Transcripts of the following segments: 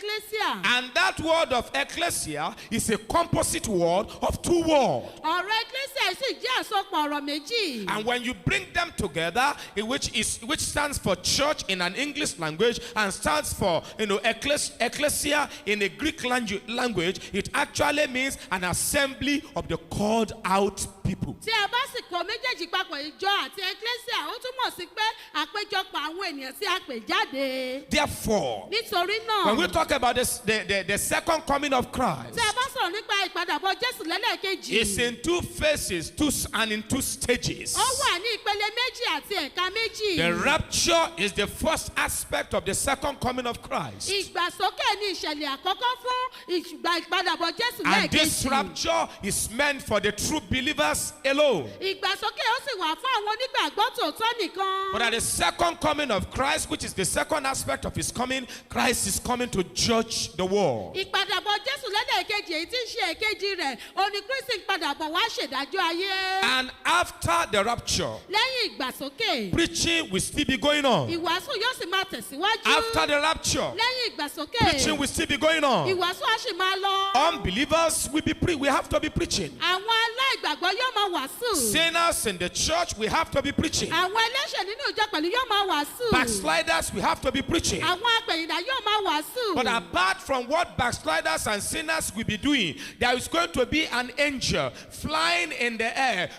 ecclesia. And that word of ecclesia is a composite word of two words. Ọ̀rọ̀ ecclesia sì jẹ́ àsopọ̀ ọ̀rọ̀ méjì. And when you bring them together, which stands for church in an English language and stands for ecclesia in a Greek language, it actually means an assembly of the called out people. Tí a bá sì kó méjèèjì papọ̀, ìjọ àti ecclesia, ó túmọ̀ sí pé àpéjọpọ̀ àwọn ènìyàn tí a pè jáde. Therefore, Nítorí náà, when we talk about the second coming of Christ, tí a bá sọ̀rọ̀ nípa ìpadàbọ̀ Jésù lẹ́lẹ́kejì, it's in two phases and in two stages. ó wà ní ìpele méjì àti ẹ̀ka méjì. The rapture is the first aspect of the second coming of Christ. Ìgbàsókè ni ìṣẹ̀lẹ̀ àkọ́kọ́ fún ìpadàbọ̀ Jésù And this lẹ́ẹ̀kejì. rapture is meant for the true believers alone. Ìgbàsókè ó sì wà fún àwọn onígbàgbọ́ tòótọ́ nìkan. But at the second coming of Christ, which is the second aspect of his coming, Christ is coming to judge the world. Ìpadàbọ̀ Jésù lẹ́lẹ́kejì èyí tí ń ṣe èkejì rẹ̀, òní Kristi ń padàbọ̀ wá ṣèdájọ́ ayé. And after the rapture, Lẹ́yìn ìgbàsókè, preaching will still be going on. ìwàásù yóò sì máa tẹ̀síwájú. After the rapture, Lẹ́yìn ìgbàsókè, preaching will still be going on. ìwàásù á sì máa lọ. Unbelievers we have to be preaching. Àwọn aláìgbàgbọ́ yóò máa wàásù. Sinners in the church, we have to be preaching. Àwọn ẹlẹ́ṣẹ̀ nínú ìjọ pẹ̀lú yóò máa wàásù. Backsliders, we have to be preaching. Àwọn apẹ̀yìndà yóò máa wàásù. But apart from what backsliders and sinners will be doing, there is going to be an angel flying in the air,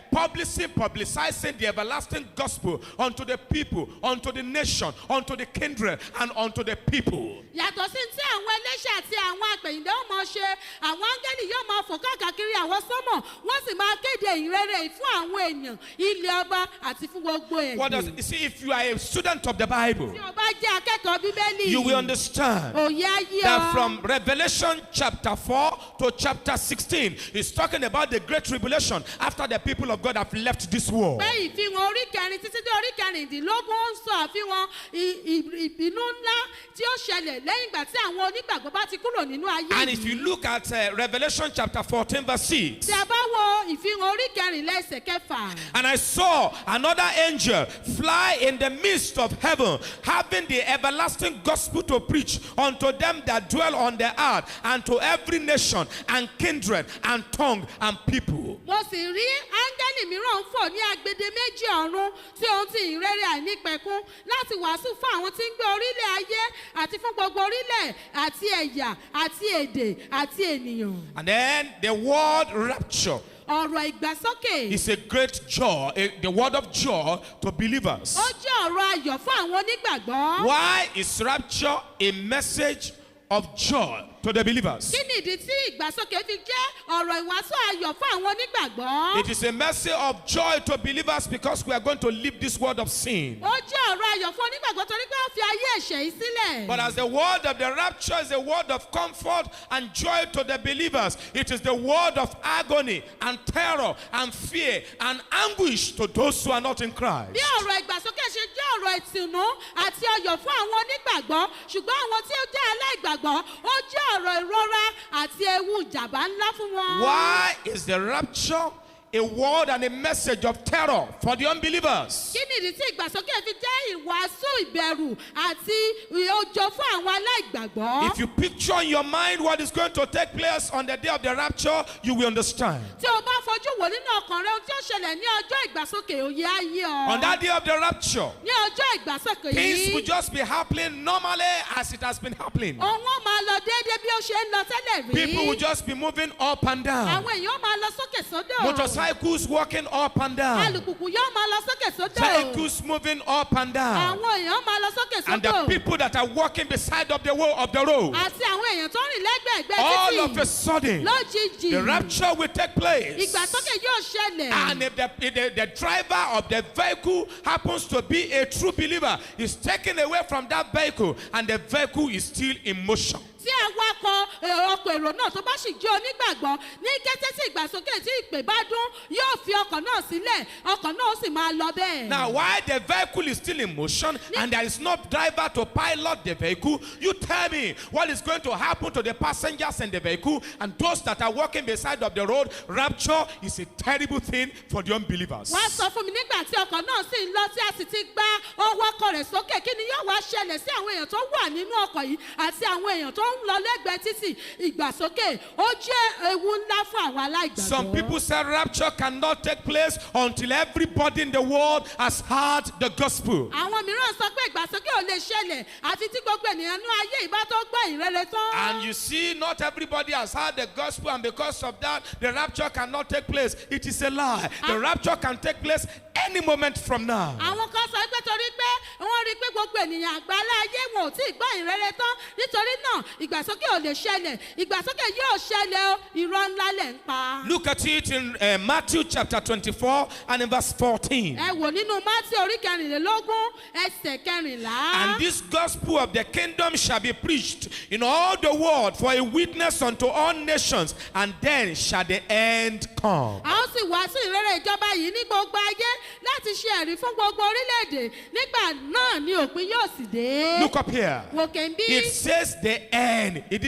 publicizing the everlasting gospel unto the people, unto the nation, unto the kindred, and unto the people. Yàtọ̀ sí tí àwọn ẹlẹ́ṣẹ̀ àti àwọn apẹ̀yìndà ó máa ṣe, àwọn áńgẹ́lì yóò máa fò káàkiri àwọn sọ́mọ̀, wọ́n sì máa kéde ìrere fún àwọn èèyàn, ilé ọba àti fún gbogbo What does ẹ̀gbìn. you see? If you are a student of the Bible, Tí o bá jẹ́ akẹ́kọ̀ọ́ Bíbélì, you will understand òye ayé that ọ. from Revelation chapter 4 to chapter 16 is talking about the great tribulation after the people of God have left this world. Pé ìfihàn orí kẹrin títí dé orí kẹrìndínlógún ń sọ àfihàn ìbínú ńlá tí ó ṣẹlẹ̀ lẹ́yìn ìgbà tí àwọn onígbàgbọ́ bá ti kúrò nínú ayé And if you yìí. look at Revelation chapter 14 verse 6, Tí a bá wo ìfihàn orí kẹrìnlá ẹsẹ̀ kẹfà. and I saw another angel fly in the midst of heaven, having the everlasting gospel to preach unto them that dwell on the earth, and to every nation and kindred and tongue and people. Mo sì rí áńgẹ́lì mìíràn ń fò ní agbede méjì ọ̀run tí ohun ti ìrere àìnípẹ̀kun láti wàásù fún àwọn tí ń gbé orílẹ̀ ayé àti fún gbogbo orílẹ̀ àti ẹ̀yà àti èdè àti ènìyàn. And then the word rapture Ọ̀rọ̀ ìgbàsókè. is a great joy, the word of joy to believers. Ó jẹ́ ọ̀rọ̀ ayọ̀ fún àwọn onígbàgbọ́. Why is rapture a message of joy to the believers? Kí ni ìdí tí ìgbàsókè fi jẹ́ ọ̀rọ̀ ìwàásù ayọ̀ fún àwọn onígbàgbọ́? It is a message of joy to believers because we are going to leave this world of sin. Ó jẹ́ ọ̀rọ̀ ayọ̀ fún onígbàgbọ́ torí pé ó fi ayé ẹ̀ṣẹ̀ yìí sílẹ̀. But as the word of the rapture is a word of comfort and joy to the believers, it is the word of agony and terror and fear and anguish to those who are not in Christ. Bí ọ̀rọ̀ ìgbàsókè ṣe jẹ́ ọ̀rọ̀ ìtùnú àti ọyọ̀ fún àwọn onígbàgbọ́, ṣùgbọ́n àwọn tí ó jẹ́ aláìgbàgbọ́, ó jẹ́ ọ̀rọ̀ ìrora àti ewu ìjàmbá ńlá fún wọn. Why is the rapture a word and a message of terror for the unbelievers? Kí ni ìdí tí ìgbàsókè fi jẹ́ ìwàásù ìbẹ̀rù àti òjò fún àwọn aláìgbàgbọ́? If you picture in your mind what is going to take place on the day of the rapture, you will understand. Tí o bá fojú wò nínú ọkàn rẹ ohun tí ó ṣẹlẹ̀ ní ọjọ́ ìgbàsókè òye ayé ọ. On that day of the rapture, Ní ọjọ́ ìgbàsókè things will yìí, just be happening normally as it has been happening. òun ó máa lọ déédéé bí ó ṣe ń lọ tẹ́lẹ̀ rí. People will just be moving up and down. Àwọn èèyàn máa lọ sókè sódò. Motorcycles walking up and down. Alùpùpù yóò máa lọ sókè sódò. Vehicles moving up and down. Àwọn èèyàn máa lọ sókè And the sódò. people that are walking beside of the road, Àti àwọn èèyàn tó ń rìn lẹ́gbẹ̀ẹ́gbẹ́ all of a títì. sudden, Lójijì. the rapture will take place. Ìgbàsókè yóò ṣẹlẹ̀. And if the driver of the vehicle happens to be a true believer, is taken away from that vehicle, and the vehicle is still in motion. Tí awakọ̀ ọkọ̀ èrò náà tó bá sì jẹ́ onígbàgbọ́ ní kété tí ìgbàsókè tí ìpè bá dún yóò fi ọkọ̀ náà sílẹ̀ ọkọ̀ náà ó sì máa lọ bẹ́ẹ̀. Now, while the vehicle is still in motion and there is no driver to pilot the vehicle, you tell me what is going to happen to the passengers in the vehicle and those that are walking beside of the road. Rapture is a terrible thing for the unbelievers. wọ́n sọ fún mi nígbà tí ọkọ̀ náà sì ń lọ tí a sì ti gbá owó ọkọ̀ rẹ̀ sókè kí ni yóò wá ṣẹlẹ̀ sí àwọn èèyàn tó wà nínú ọkọ̀ yìí àti àwọn èèyàn tó ń lọ lẹ́gbẹ̀ẹ́ títì ìgbàsókè ó jẹ́ ewu ńlá fún àwọn aláìgbàgbọ́. Some people say rapture cannot take place until everybody in the world has heard the gospel. àwọn mìíràn sọ pé ìgbàsókè ò lè ṣẹlẹ̀ àfi tí gbogbo ènìyàn ní ayé ìbá tó gbọ́ ìrere tán. And you see, not everybody has heard the gospel, and because of that, the rapture cannot take place. It is a lie. The rapture can take place any moment from now. àwọn kan sọ pé torí pé wọ́n rí i pé gbogbo ènìyàn àgbáńlá ayé wọn ò tí ì gbọ́ ìrere tán nítorí náà ìgbàsókè ò lè ṣẹlẹ̀ ìgbàsókè yóò ṣẹlẹ̀ o irọ́ ńlá lẹ̀ ń pa. Look at it in Matthew chapter 24 and in verse 14. ẹ wò nínú Mátí orí kẹrìnlélógún ẹsẹ̀ kẹrìnlá. And this gospel of the kingdom shall be preached in all the world for a witness unto all nations, and then shall the end come. a ó sì wàásù ìrere ìjọba yìí ní gbogbo ayé láti ṣe ẹ̀rí fún gbogbo orílẹ̀-èdè nígbà náà ni òpin yóò sì dé. Look up here. wòkè ń bí. It says the end. It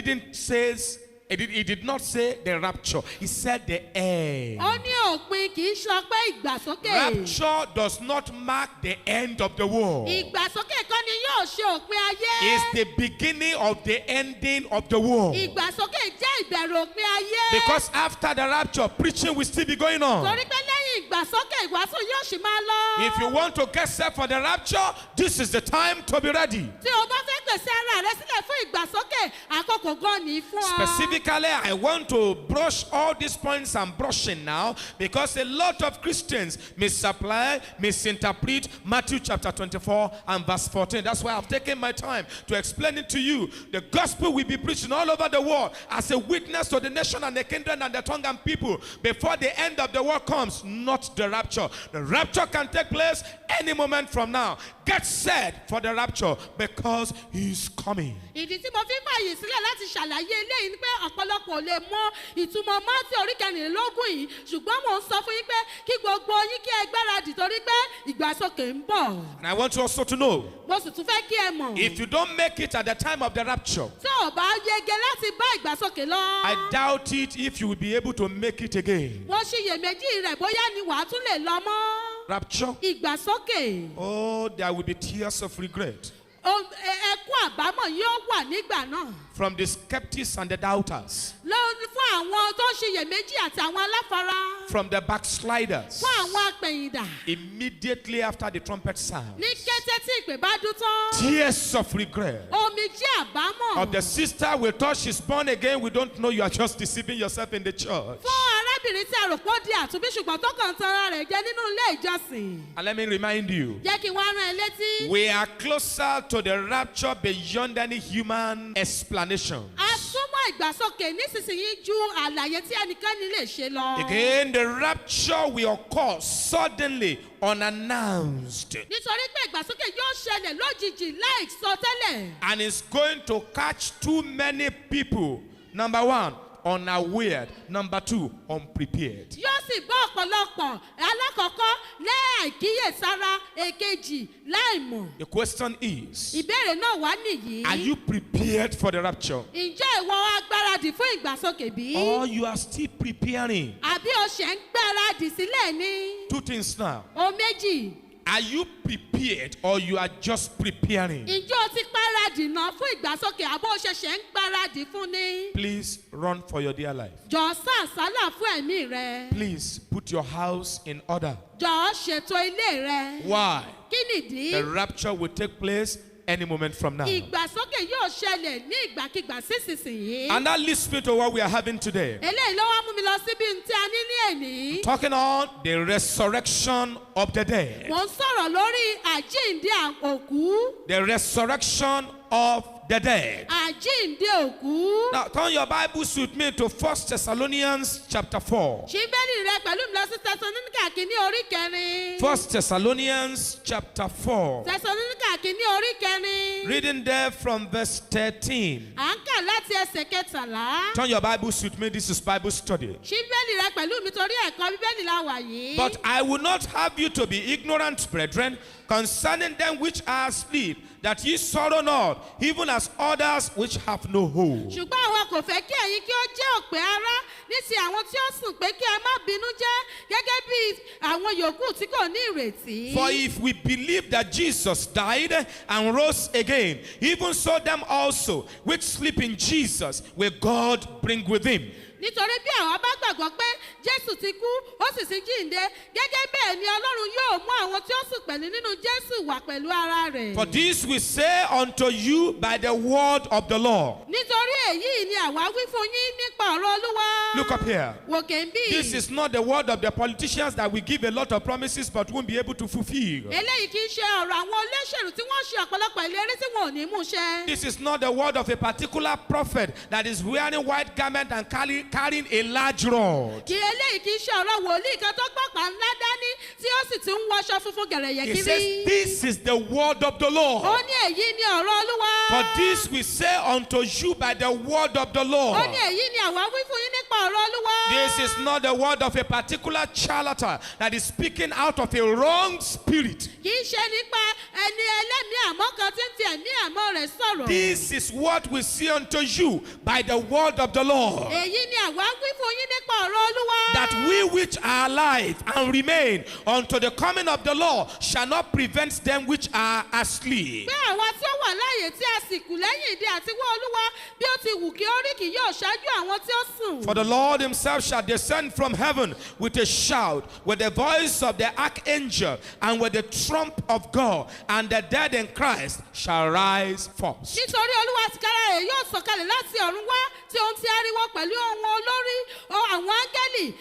did not say the rapture. It said the end. ó ní òpin kì í sọ pé ìgbàsókè. Rapture does not mark the end of the world. ìgbàsókè kọ́ ni yóò ṣe òpin ayé. It's the beginning of the ending of the world. ìgbàsókè jẹ́ ìbẹ̀rẹ̀ òpin ayé. Because after the rapture, preaching will still be going on. torí pé lẹ́yìn ìgbàsókè ìwàásù yóò sì máa lọ. If you want to get set for the rapture, this is the time to be ready. tí o bá fẹ́ pèsè ara rẹ sílẹ̀ fún ìgbàsókè àkókò gan ni fún ọ. Specifically, I want to brush all these points I'm brushing now because a lot of Christians misapply, misinterpret Matthew chapter 24 and verse 14. That's why I've taken my time to explain it to you. The gospel will be preaching all over the world as a witness to the nation and the kingdom and the tongue and people before the end of the world comes, not the rapture. The rapture can take place any moment from now. Get set for the rapture because he's coming. ìdí tí mo fi fààyè sílẹ̀ láti ṣàlàyé eléyìí ni pé ọ̀pọ̀lọpọ̀ ò lè mọ ìtumọ̀ Mátí orí kẹrìnlélógún yìí ṣùgbọ́n mò ń sọ fún yín pé kí gbogbo yín kí ẹ gbáradì torí pé ìgbàsókè ń bọ̀. And I want you also to know, mo sì tún fẹ́ kí ẹ mọ̀. if you don't make it at the time of the rapture, tí ò bá yege láti bá ìgbàsókè lọ. I doubt it if you will be able to make it again. wọ́n ṣiyèméjì rẹ̀ bóyá ni wàá tún lè lọ mọ́. Rapture. ìgbàsókè. Oh, there will be tears of regret ẹkún àbámọ̀ yóò wà nígbà náà. from the skeptics and the doubters, lórí fún àwọn tó ń ṣiyèméjì àti àwọn aláfara. from the backsliders. fún àwọn apẹ̀yìndà. Immediately after the trumpet sound, ní kété tí ìpè bá dún tán. tears of regret. omijé àbámọ̀. Of the sister we thought she's born again, we don't know, you are just deceiving yourself in the church. fún arábìnrin tí a rò pé ó di àtúnbí ṣùgbọ́n tó kàn tan ara rẹ̀ jẹ nínú ilé ìjọsìn. And let me remind you, jẹ́ kí wọ́n rán ẹ létí. we are closer to the rapture beyond any human explanation. a súnmọ́ ìgbàsókè nísinsìnyí ju àlàyé tí ẹnikẹ́ni lè ṣe lọ. Again, the rapture will occur suddenly, unannounced, nítorí pé ìgbàsókè yóò ṣẹlẹ̀ lójijì láì sọ tẹ́lẹ̀. and it's going to catch too many people. Number one, unaware. Number two, unprepared. yóò sì bá ọ̀pọ̀lọpọ̀ alákọ̀ọ́kọ́ láìkíyèsára èkejì láìmọ̀. The question is, ìbéèrè náà wá nìyí. are you prepared for the rapture? ǹjẹ́ ìwọ wá gbáradì fún ìgbàsókè bí? Or you are still preparing? àbí o ṣẹ̀ ń gbáradì sílẹ̀ ni? Two things now. o méjì. Are you prepared or you are just preparing? ǹjẹ́ o ti gbáradì náà fún ìgbàsókè àbó o ṣẹ̀ṣẹ̀ ń gbáradì fún ni? Please run for your dear life. jọ̀ọ́ sá àsálà fún ẹ̀mí rẹ. Please put your house in order. jọ̀ọ́ ṣètò ilé rẹ. Why? kí nìdí? The rapture will take place any moment from now. ìgbàsókè yóò ṣẹlẹ̀ ní ìgbàkigbà sísinsìnyí. And that leads me to what we are having today. eléyìí ló wá mú mi lọ síbi tí a ní ní èní. Talking on the resurrection of the dead. mo ń sọ̀rọ̀ lórí àjíǹde òkú. The resurrection of the dead. àjíǹde òkú. Now turn your Bibles with me to 1 Thessalonians chapter 4. ṣí bẹ́ẹ̀lì rẹ pẹ̀lú mi lọ sí tẹsánníkà kìíní orí kẹrin. 1 Thessalonians chapter 4. tẹsánníkà kìíní orí kẹrin. Reading there from verse 13. à ń kà láti láti ẹsẹ̀ kẹtàlá. Turn your Bibles with me. This is Bible study. Ṣí bíbélì rẹ pẹ̀lú mi torí ẹ̀kọ́ bíbélì la wà yìí. But I will not have you to be ignorant, brethren, concerning them which are asleep, that ye sorrow not, even as others which have no hope. Ṣùgbọ́n àwa kò fẹ́ kí ẹ̀yin kí ó jẹ́ òpè ara ní ti àwọn tí ó sùn pé kí ẹ má bínú jẹ́ gẹ́gẹ́ bí àwọn yòókù tí kò ní ìrètí. For if we believe that Jesus died and rose again, even so them also which sleep in Jesus will God bring with him. Nítorí bí àwa bá gbàgbọ́ pé Jésù ti kú, ó sì ti jíǹde, gẹ́gẹ́ bẹ́ẹ̀ ni Ọlọ́run yóò mú àwọn tí ó sùn pẹ̀lú nínú Jésù wá pẹ̀lú ara rẹ̀. For this we say unto you by the word of the Lord. Nítorí èyí ni àwa wí fún yín nípa ọ̀rọ̀ Olúwa. Look up here. Wòkè ń bì. This is not the word of the politicians that we give a lot of promises but won't be able to fulfill. Eléyìí kì í ṣe ọ̀rọ̀ àwọn olóṣèlú tí wọ́n ṣe ọ̀pọ̀lọpọ̀ ìlérí tí wọn ò ní mú ṣẹ. This is not the word of a particular prophet that is wearing white garment and carrying a large rod. Kì eléyìí kì í ṣe ọ̀rọ̀ wòlíì kan tó gbọ̀pá ńlá dání tí ó sì ti ń wọṣọ funfun gẹ̀rẹ̀yẹ̀ He kiri. says, this is the word of the Ó Lord. ní èyí ni ọ̀rọ̀ Olúwa. For this we say unto you by the word of the Ó Lord. ní èyí ni àwa wí fún yín nípa ọ̀rọ̀ Olúwa. This is not the word of a particular charlatan that is speaking out of a wrong spirit. Kì í ṣe nípa ẹni ẹlẹ́mìí àmọ́ kan tí ń fi ẹ̀mí àmọ́ rẹ̀ sọ̀rọ̀. This is what we say unto you by the word of the Lord. Èyí ni àwa wí fún yín nípa ọ̀rọ̀ Olúwa. That we which are alive and remain unto the coming of the Lord shall not prevent them which are asleep. Pé àwa tí ó wà láàyè tí a sì kù lẹ́yìn ìdè àti wọ́ Olúwa bí ó ti wù kí ó rí kì yóò ṣáájú àwọn tí ó sùn. For the Lord himself shall descend from heaven with a shout, with the voice of the archangel, and with the trump of God, and the dead in Christ shall rise first. Nítorí Olúwa tìkára rẹ̀ yóò sọ̀kalẹ̀ láti ọ̀run wá tí ohun ti ariwo pẹ̀lú ohun olórí àwọn áńgẹ́lì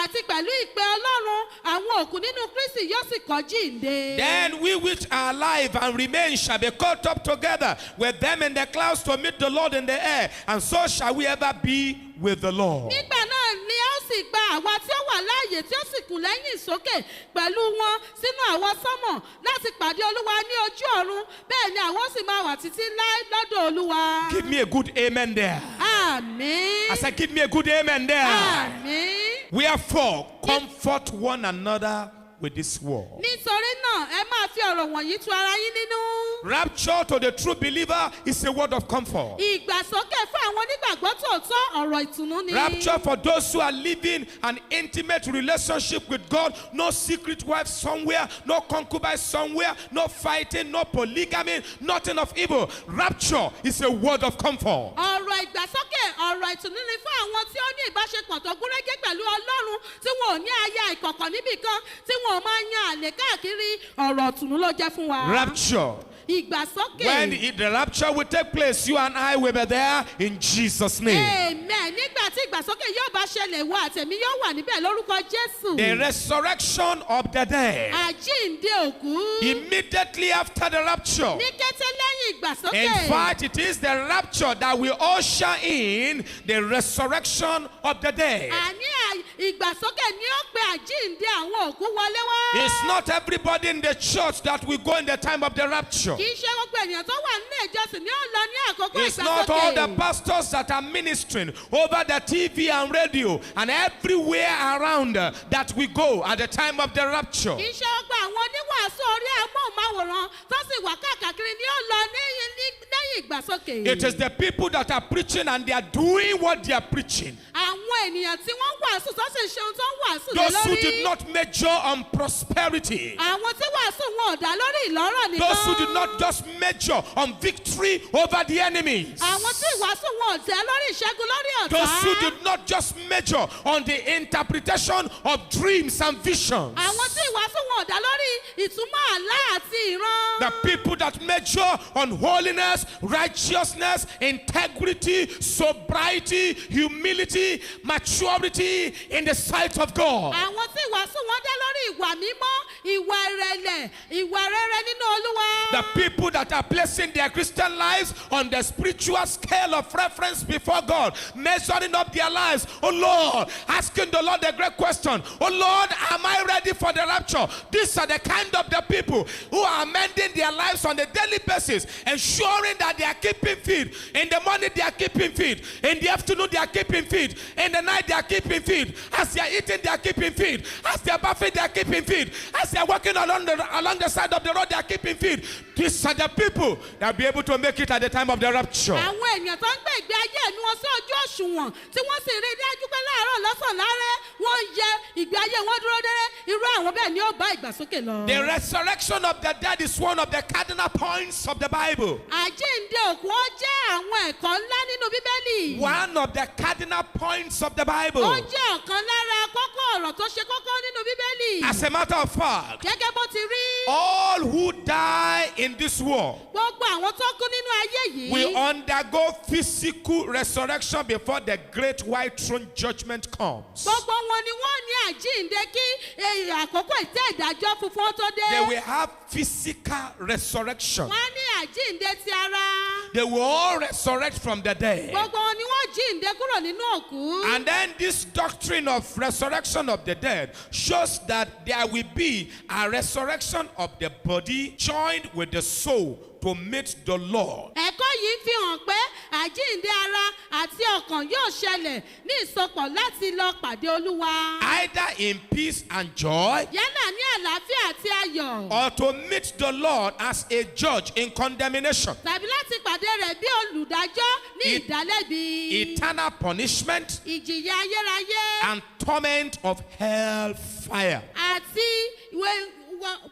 àti pẹ̀lú ìpè Ọlọ́run àwọn òkú nínú Kristi yóò sì kọ́ jíǹde. Then we which are alive and remain shall be caught up together with them in the clouds to meet the Lord in the air, and so shall we ever be with the Lord. Nígbà náà ni a ó sì gba àwa tí ó wà láàyè tí ó sì kù lẹ́yìn sókè pẹ̀lú wọn sínú àwọn sánmọ̀ láti pàdé Olúwa ní ojú ọ̀run, bẹ́ẹ̀ ni àwọn ó sì máa wà títí láé lọ́dọ̀ Olúwa. Give me a good amen there. Àmín. I said, give me a good amen there. Àmín. Wherefore, comfort one another with this word. Nítorí náà ẹ máa fi ọ̀rọ̀ wọ̀nyí tu ara yín nínú. Rapture to the true believer is a word of comfort. Ìgbàsókè fún àwọn onígbàgbọ́ tòótọ́ ọ̀rọ̀ ìtùnú ni. Rapture for those who are living an intimate relationship with God. No secret wife somewhere, no concubine somewhere, no fighting, no polygamy, nothing of evil. Rapture is a word of comfort. Ọ̀rọ̀ ìgbàsókè ọ̀rọ̀ ìtùnú ni fún àwọn tí ó ní ìbáṣepọ̀ tó gúnrégé pẹ̀lú Ọlọ́run tí wọn ò ní aya ìkọ̀kọ̀ níbìkan tí wọn ò máa yan àlè káàkiri ọ̀rọ̀ ìtùnú ló jẹ́ fún wa. Rapture. Ìgbàsókè. When the rapture will take place, you and I will be there in Jesus' name. Amen. Nígbà tí ìgbàsókè yóò bá ṣẹlẹ̀ wọ àtẹ̀mí yóò wà níbẹ̀ lórúkọ Jésù. The resurrection of the dead. Àjíǹde òkú. Immediately after the rapture. Ní kété lẹ́yìn ìgbàsókè. In fact, it is the rapture that will usher in the resurrection of the dead. Àní ìgbàsókè ni ó pe àjíǹde àwọn òkú wọlé wá. It's not everybody in the church that will go in the time of the rapture. Kì í ṣe gbogbo ènìyàn tó wà nínú ìjọsìn ni ó lọ ní àkókò ìgbàsókè. It's not all the pastors that are ministering over the TV and radio and everywhere around that we go at the time of the rapture. Kì í ṣe gbogbo àwọn oníwàásù orí amóhùnmáwòrán tó sì wà káàkiri ni ó lọ lẹ́yìn ìgbàsókè. It is the people that are preaching and they are doing what they are preaching. Àwọn ènìyàn tí wọ́n wàásù tó sì ṣe ohun tó ń wàásù lé Those who lórí. did not major on prosperity. Àwọn tí wàásù wọn ò dá lórí ìlọ́rọ̀ nìkan. Those who did not just major on victory over the enemies. Àwọn tí ìwàásù wọn ò tẹ́ lórí ìṣẹ́gun lórí ọ̀tá. Those who did not just major on the interpretation of dreams and visions. Àwọn tí ìwàásù wọn ò dá lórí ìtumọ̀ àlá àti ìran. The people that major on holiness, righteousness, integrity, sobriety, humility, maturity in the sight of God. Àwọn tí ìwàásù wọn dá lórí ìwà mímọ́, ìwà ìrẹ̀lẹ̀, ìwà rere nínú Olúwa. The people that are placing their Christian lives on the spiritual scale of reference before God, measuring up their lives. Oh Lord, asking the Lord a great question. Oh Lord, am I ready for the rapture? These are the kind of the people who are amending their lives on a daily basis, ensuring that that they are keeping feed. In the morning they are keeping feed. In the afternoon they are keeping feed. In the night they are keeping feed. As they are eating they are keeping feed. As they are bathing they are keeping feed. As they are walking along the side of the road they are keeping feed. These are the people that will be able to make it at the time of the rapture. Àwọn ènìyàn tó ń gbé ìgbé ayé ẹnu wọn sí ojú òṣùwọ̀n tí wọ́n sì rí i dájú pé láàárọ̀ lọ́sàn-án lárẹ́ wọ́n ń yẹ ìgbé ayé wọn dúró déré irú àwọn bẹ́ẹ̀ ni ó bá ìgbàsókè lọ. The resurrection of the dead is one of the cardinal points of the Bible. Àjíǹde òkú ó jẹ́ àwọn ẹ̀kọ́ ńlá nínú Bíbélì. One of the cardinal points of the Bible. Ó jẹ́ ọ̀kan lára kókó ọ̀rọ̀ tó ṣe kókó nínú Bíbélì. As a matter of fact, Gẹ́gẹ́ bó ti rí. all who die in this world Gbogbo àwọn tó kú nínú ayé yìí. will undergo physical resurrection before the great white throne judgment comes. Gbogbo wọn ni wọ́n ní àjíǹde kí àkókò ìtẹ́ ìdájọ́ funfun tó dé. They will have physical resurrection. Wọ́n ní àjíǹde ti ara. They will all resurrect from the dead. Gbogbo wọn ni wọ́n jíǹde kúrò nínú òkú. And then this doctrine of resurrection of the dead shows that there will be a resurrection of the body joined with the soul to meet the Lord. Ẹ̀kọ́ yìí fi hàn pé àjíǹde ara àti ọkàn yóò ṣẹlẹ̀ ní ìsopọ̀ láti lọ pàdé Olúwa. Either in peace and joy Yálà ní àlàáfíà àti ayọ̀. or to meet the Lord as a judge in condemnation, Tàbí láti pàdé rẹ̀ bí olùdájọ́ ní ìdálẹ́bi. eternal punishment, Ìjìyà ayérayé. and torment of hell fire. Àti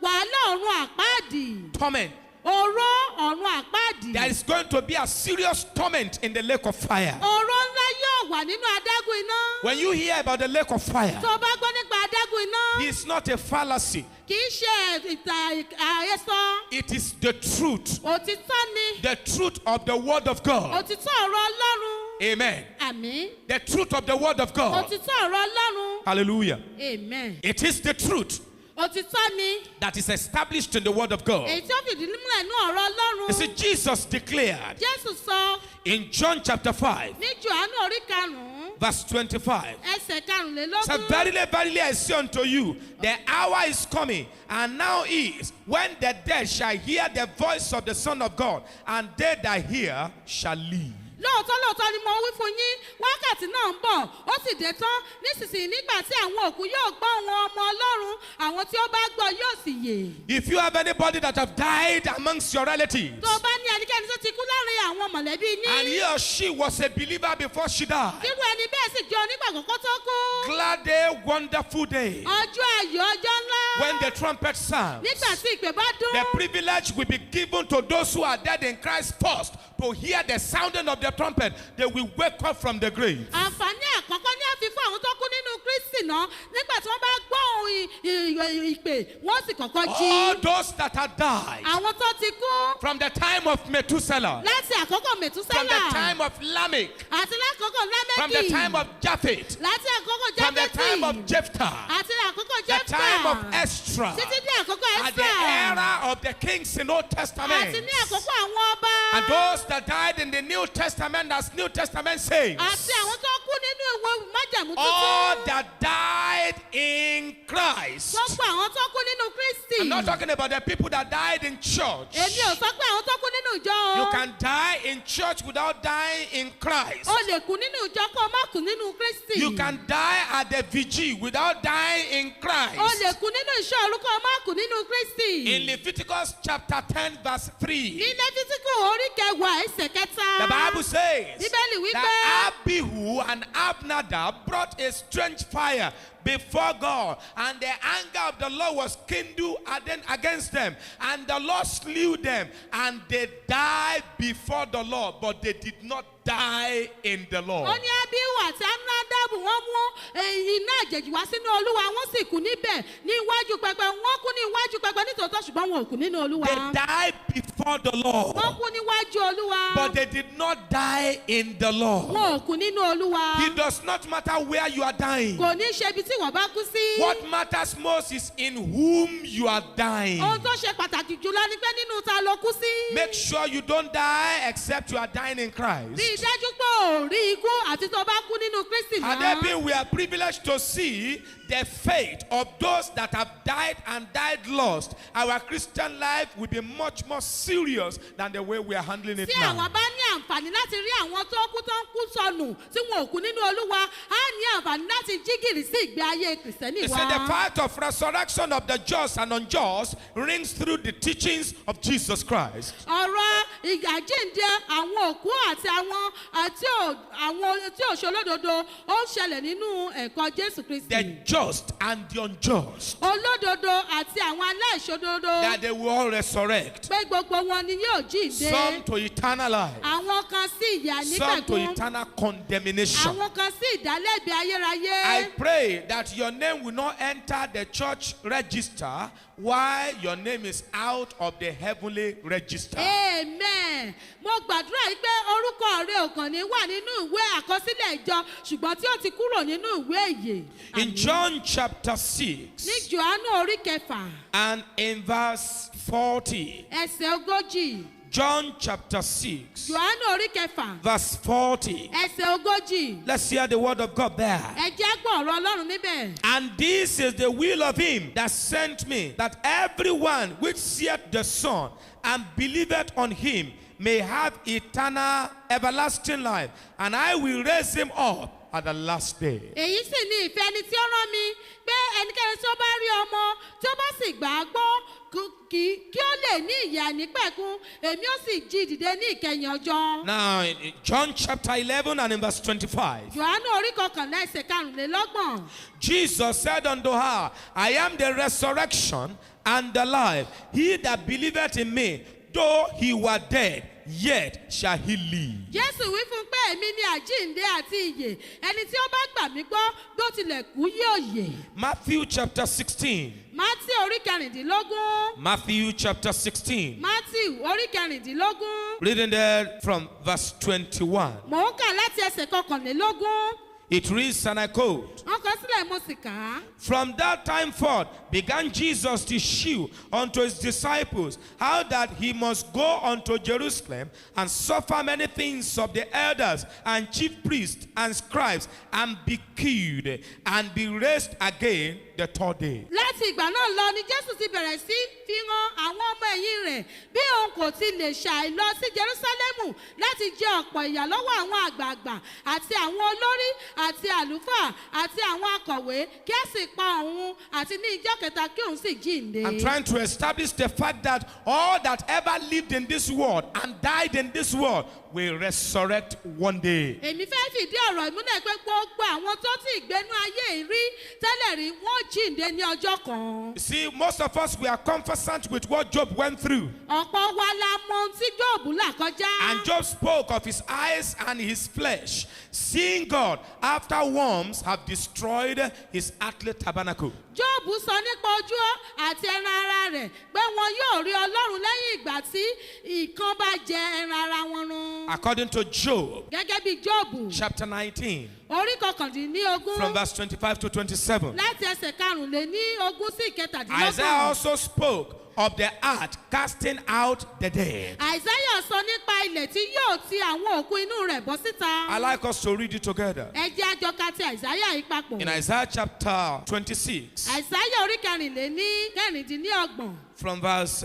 wàhálà ọ̀run àpáàdì. Torment. Oró ọ̀run àpáàdì. There is going to be a serious torment in the lake of fire. Oró ńlá yóò wà nínú adágún iná. When you hear about the lake of fire, Tó o bá gbọ́ nípa adágún iná. it's not a fallacy. Kì í ṣe ìtàn àhesọ. It is the truth. Òtítọ́ ni. The truth of the word of God. Òtítọ́ ọ̀rọ̀ Ọlọ́run. Amen. Àmín. The truth of the word of God. Òtítọ́ ọ̀rọ̀ Ọlọ́run. Hallelujah. Amen. It is the truth Òtítọ́ ni. that is established in the word of God. Èyí tí ó fìdí múlẹ̀ nínú ọ̀rọ̀ Ọlọ́run. You see, Jesus declared Jésù sọ in John chapter 5, ní Jòhánù orí karùn-ún verse 25. ẹsẹ̀ So karùnlélógún. verily, verily, I say unto you, the hour is coming, and now is, when the dead shall hear the voice of the Son of God, and they that hear shall live. Lóòótọ́ lóòótọ́ ni mo wí fún yín wákàtí náà ń bọ̀ ó sì dé tán nísinsìnyí nígbà tí àwọn òkú yóò gbọ́ ohùn ọmọ Ọlọ́run àwọn tí ó bá gbọ́ yóò sì yè. If you have anybody that have died amongst your relatives, Tó o bá ní ẹnikẹ́ni tó ti kú láàrin àwọn mọ̀lẹ́bí and ní. he or she was a believer before she died, Irú ẹni bẹ́ẹ̀ sì jẹ́ onígbàgbọ́ kó tó kú. glad day, wonderful day, Ọjọ́ ayọ̀ ọjọ́ ńlá. when the trumpet sounds, Nígbà tí ìpè bá dún. the privilege will be given to those who are dead in Christ first to hear the sounding of the trumpet. They will wake up from the grave. Àǹfààní àkọ́kọ́ ní àfi fún àwọn tó kú nínú Kristi náà nígbà tí wọ́n bá gbọ́ ohùn ìpè wọ́n sì kọ́kọ́ jí. All those that have died Àwọn tó ti kú from the time of Methuselah, láti àkókò from the Mètúsálà time of Lamech, àti lákòókò from the Lámẹ́kì time of Japheth, láti àkókò from the time of Jáfẹ́tì Jephthah, àti àkókò the time of Jẹ́fà Ezra, títí dé àkókò at the Ẹ́sírà era of the kings in Old àti Testament, ní àkókò àwọn ọba and those that died in the New Testament, as New Testament says, àti àwọn tó kú nínú ìwé májẹ̀mú all tuntun. that died in Christ. Gbogbo àwọn tó kú nínú Kristi. I'm not talking about the people that died in church. Èmi ò sọ pé àwọn tó kú nínú ìjọ. You can die in church without dying in Christ. O lè kú nínú ìjọ kó o má kú nínú Kristi. You can die at the vigil without dying in O Christ. lè kú nínú ìṣọ́ òru kó o má kú nínú Kristi. In Leviticus chapter 10 verse 3, Ní Lẹ́fítíkù orí kẹwàá ẹsẹ̀ kẹta. the Bible says Bíbélì wípé. that Abihu and Abnadab brought a strange fire before God, and the anger of the Lord was kindled against them, and the Lord slew them, and they died before the Lord, but they did not die in the Lord. Ó ní Abihu àti Amnadabu wọ́n mú iná àjèjì wá sínú Olúwa wọ́n sì kú níbẹ̀ ní iwájú pẹpẹ wọ́n kú ní iwájú pẹpẹ nítòótọ́ ṣùgbọ́n wọn ò kú nínú Olúwa. They died before the Lord, Wọ́n kú níwájú Olúwa. but they did not die in the Lord. Wọn ò kú nínú Olúwa. It does not matter where you are dying. Kò ní ṣe ibi tí wọ́n bá kú sí. What matters most is in whom you are dying. Ohun tó ṣe pàtàkì jùlọ ni pé nínú ta ló kú sí. Make sure you don't die except you are dying in Rí Christ. i dájú pé ò rí ikú àti tó bá kú nínú Kristi Had mọ́. there been, we are privileged to see the fate of those that have died and died lost, our Christian life will be much more serious than the way we are handling it Tí now. àwọn bá ní àǹfààní láti rí àwọn tó ń kú sọnù tí wọn ò kú nínú Olúwa, á ní àǹfààní láti jí gìrì sí ìgbé ayé Kìrìsìtẹ́nì He said the wa. fact of resurrection of the just and unjust rings through the teachings of Jesus Christ. Ọ̀rọ̀ àjíǹde àwọn òkú àti àwọn tí ò ṣolódodo ó ń ṣẹlẹ̀ nínú ẹ̀kọ́ Jésù The Kristi. just and the unjust, Olódodo àti àwọn aláìṣòdodo that they will all resurrect. pé gbogbo wọn ni yóò jíǹde. Some to eternal life, Àwọn kan sí ìyà some to nípẹ̀kun. eternal condemnation. Àwọn kan sí ìdálẹ́bi ayérayé. I pray that your name will not enter the church register while your name is out of the heavenly register. Amen. Mo gbàdúrà yìí pé orúkọ rẹ ò kàn ní wà nínú ìwé àkọsílẹ̀ ìjọ ṣùgbọ́n tí ó ti kúrò nínú ìwé ìyè. In John chapter 6 Ní Jòhánù orí kẹfà, and in verse 40, ẹsẹ̀ ogójì. John chapter 6, Jòhánù orí kẹfà, verse 40. ẹsẹ̀ ogójì. Let's hear the word of God there. Ẹ jẹ́ gbọ́ ọ̀rọ̀ Ọlọ́run níbẹ̀. And this is the will of him that sent me, that everyone which seeth the Son and believeth on him may have eternal everlasting life, and I will raise him up at the last day. Èyí sì ni ìfẹ́ ẹni tí ó rán mi pé ẹnikẹ́ni tí ó bá rí ọmọ tí ó bá sì gbà á gbọ́ kí ó lè ní ìyè àìnípẹ̀kun, èmi ó sì jí dìde ní ìkẹyìn ọjọ́. Now, in John chapter 11 and in verse 25, Jòhánù orí kọkànlá ẹsẹ̀ karùnlélọ́gbọ̀n. Jesus said unto her, I am the resurrection and the life. He that believeth in me, though he were dead, yet shall he live. Jésù wí fún pé èmi ni àjíǹde àti ìyè, ẹni tí ó bá gbà mí gbọ́ bí ó tilẹ̀ kú yóò yè. Matthew chapter 16. Mátì orí kẹrìndínlógún. Matthew chapter 16. Mátì orí kẹrìndínlógún. Reading there from verse 21. Mò ń kà láti ẹsẹ̀ kọkànlélógún. It reads, and I quote, Wọ́n kọ sílẹ̀ mo sì kà á. From that time forth began Jesus to shew unto his disciples how that he must go unto Jerusalem and suffer many things of the elders and chief priests and scribes, and be killed and be raised again the third day. Láti ìgbà náà lọ ni Jésù ti bẹ̀rẹ̀ sí fi hàn àwọn ọmọ ẹ̀yìn rẹ̀ bí òun kò ti lè ṣàì lọ sí Jerúsálẹ́mù láti jẹ ọ̀pọ̀ ìyà lọ́wọ́ àwọn àgbààgbà àti àwọn olórí àti àlùfáà àti àwọn akọ̀wé kí ẹ sì pa òun àti ní ijọ́ kẹta kí òun sì jíǹde. I'm trying to establish the fact that all that ever lived in this world and died in this world will resurrect one day. Èmi fẹ́ fìdí ọ̀rọ̀ ìmúlẹ̀ pé gbogbo àwọn tó ti gbénú ayé rí tẹ́lẹ̀ rí wọ́n jíǹde ní ọjọ́ kan. You see, most of us, we are conversant with what Job went through. Ọ̀pọ̀ wa la mọ ohun tí Jóòbù là kọjá. And Job spoke of his eyes and his flesh, seeing God after worms have destroyed his earthly tabernacle. Jóòbù sọ nípa ojú àti ẹran ara rẹ̀ pé wọn yóò rí Ọlọ́run lẹ́yìn ìgbà tí ìkan bá jẹ ẹran ara wọn run. According to Job, Gẹ́gẹ́ bí Jóòbù chapter 19, orí kọkàndínlógún from verse 25 to 27. láti ẹsẹ̀ karùnléníogún sí Isaiah ìkẹtàdínlọ́gbọ̀n. also spoke of the earth casting out the dead. Àìsáyà sọ nípa ilẹ̀ tí yóò ti àwọn òkú inú rẹ̀ bọ́ síta. I like us to read it together. Ẹ jẹ́ àjọkà ti Àìsáyà yìí papọ̀. In Isaiah chapter 26, Àìsáyà orí kẹrìndínlọ́gbọ̀n from verse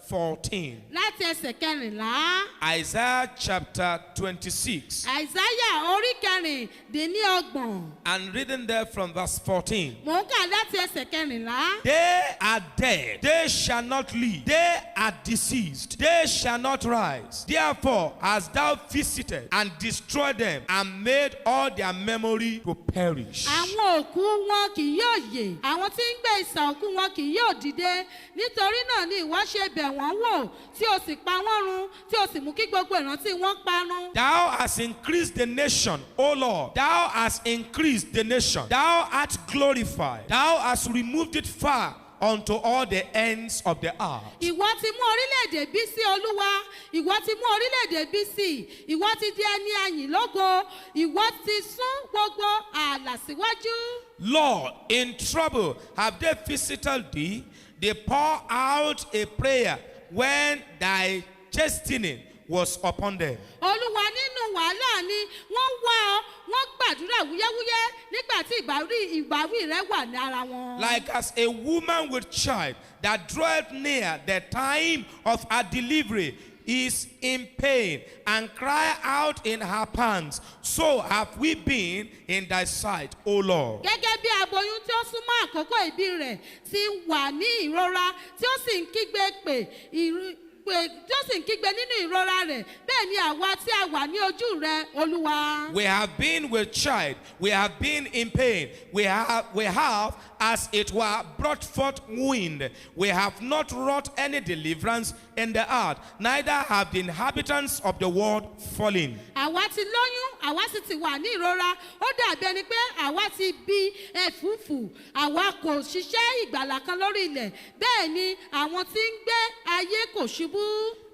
14. láti ẹsẹ̀ kẹrìnlá. Isaiah chapter 26, Àìsáyà orí kẹrìndínlọ́gbọ̀n. and reading there from verse 14. Mò ń kà láti ẹsẹ̀ kẹrìnlá. They are dead, they shall not live. They are deceased, they shall not rise. Therefore, hast thou visited and destroyed them, and made all their memory to perish. Àwọn òkú wọn kì yóò yè. Àwọn tí ń gbé ìsà òkú wọn kì yóò dìde. Nítorí náà ni ìwọ ṣe bẹ̀ wọ́n wò, tí o sì pa wọ́n run, tí o sì mú kí gbogbo ìrántí wọn parun. Thou hast increased the nation, O Lord. Thou hast increased the nation. Thou art glorified. Thou hast removed it far unto all the ends of the earth. Ìwọ ti mú orílẹ̀-èdè bí sí Olúwa. Ìwọ ti mú orílẹ̀-èdè bí sí. Ìwọ ti di ẹni àyìn lógo. Ìwọ ti sún gbogbo ààlà síwájú. Lord, in trouble have they visited thee. They pour out a prayer when thy chastening was upon them. Olúwa nínú gbàdúrà wúyẹ́wúyẹ́ nígbà tí ìbáwí rẹ wà ní ara wọn. Like as a woman with child that draweth near the time of her delivery is in pain and cry out in her pangs, so have we been in thy sight, O Lord. Gẹ́gẹ́ bí aboyún tí ó súnmọ́ àkókò ìbí rẹ̀ ti wà ní ìrora tí ó sì ń kígbe tí ó sì ń kígbe nínú ìrora rẹ̀, bẹ́ẹ̀ ni àwa tí a wà ní ojú rẹ̀, Olúwa. We have been with child, we have been in pain, we have as it were brought forth wind. We have not wrought any deliverance in the earth, neither have the inhabitants of the world fallen. Àwa ti lóyún, àwa sì ti wà ní ìrora, ó dàbí ẹni pé àwa ti bí ẹ̀fúùfù, àwa kò ṣiṣẹ́ ìgbàlà kan lórí ilẹ̀, bẹ́ẹ̀ ni àwọn tí ń gbé ayé kò ṣubú.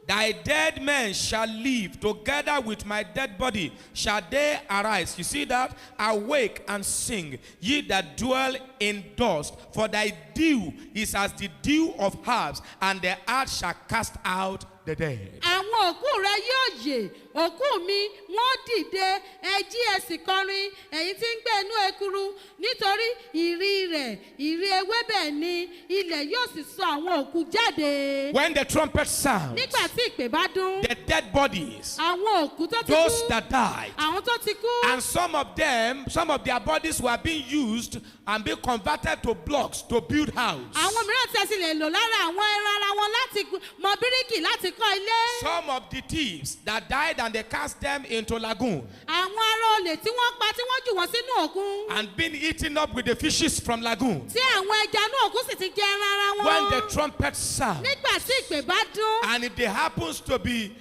Thy dead men shall live, together with my dead body shall they arise. You see that? Awake and sing, ye that dwell in dust, for thy dew is as the dew of herbs, and the earth shall cast out the dead. Àwọn òkú rẹ yóò yè, òkú mi wọ́n dìde, ẹ jí ẹ sì kọrin, ẹ̀yin tí ń gbé inú ekuru, nítorí ìrì ewébẹ̀ ni ilẹ̀ yóò sì sọ àwọn òkú jáde. When the trumpet sounds, nígbà tí ìpè bá dún, the dead bodies, àwọn òkú tó ti those kú, that died, àwọn tó ti kú, and some of their bodies were being used and being converted to blocks to build house. àwọn mìíràn tí a sì lè lò lára àwọn ẹran ara wọn láti mọ bíríkì láti kọ́ ilé. Some of the thieves that died and they cast them into lagoon àwọn ará olè tí wọ́n pa tí wọ́n jù wọ́n sínú òkun. and been eaten up with the fishes from lagoon. tí àwọn ẹja inú òkun sì ti jẹ ẹran ara wọn. When the trumpet sounds, nígbà tí ìpè bá dún. and if they happens to be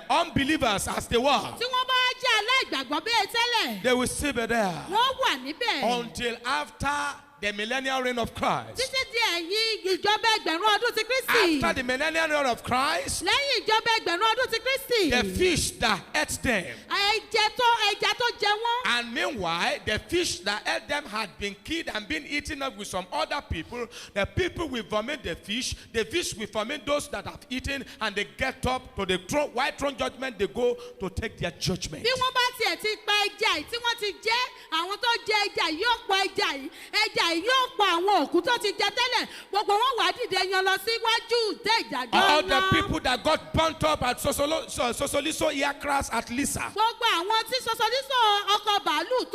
unbelievers as they were, tí wọ́n bá jẹ́ aláìgbàgbọ́ bí tẹ́lẹ̀. they will still be there wọ́n wà níbẹ̀. until after the millennial reign of Christ. títí di ẹ̀yìn ìjọba ẹgbẹ̀rún ọdún ti Kristi. After the millennial reign of Christ, lẹ́yìn ìjọba ẹgbẹ̀rún ọdún ti Kristi. the fish that ate them, ẹja tó jẹ wọ́n. and meanwhile, the fish that ate them had been killed and been eaten up with some other people. The people will vomit the fish will vomit those that have eaten, and they get up to the white throne judgment. They go to take their judgment. bí wọ́n bá tiẹ̀ ti pa ẹja yìí tí wọ́n ti jẹ́, àwọn tó jẹ ẹja yìí yóò pa ẹja yìí yóò pa àwọn òkú tó ti jẹ tẹ́lẹ̀, gbogbo wọn wà dìde yan lọ síwájú tẹ́ ìdájọ́ náà. All the people that got burnt up at Sosoliso aircraft at Lisa. gbogbo àwọn tí Sosoliso ọkọ̀ bàálù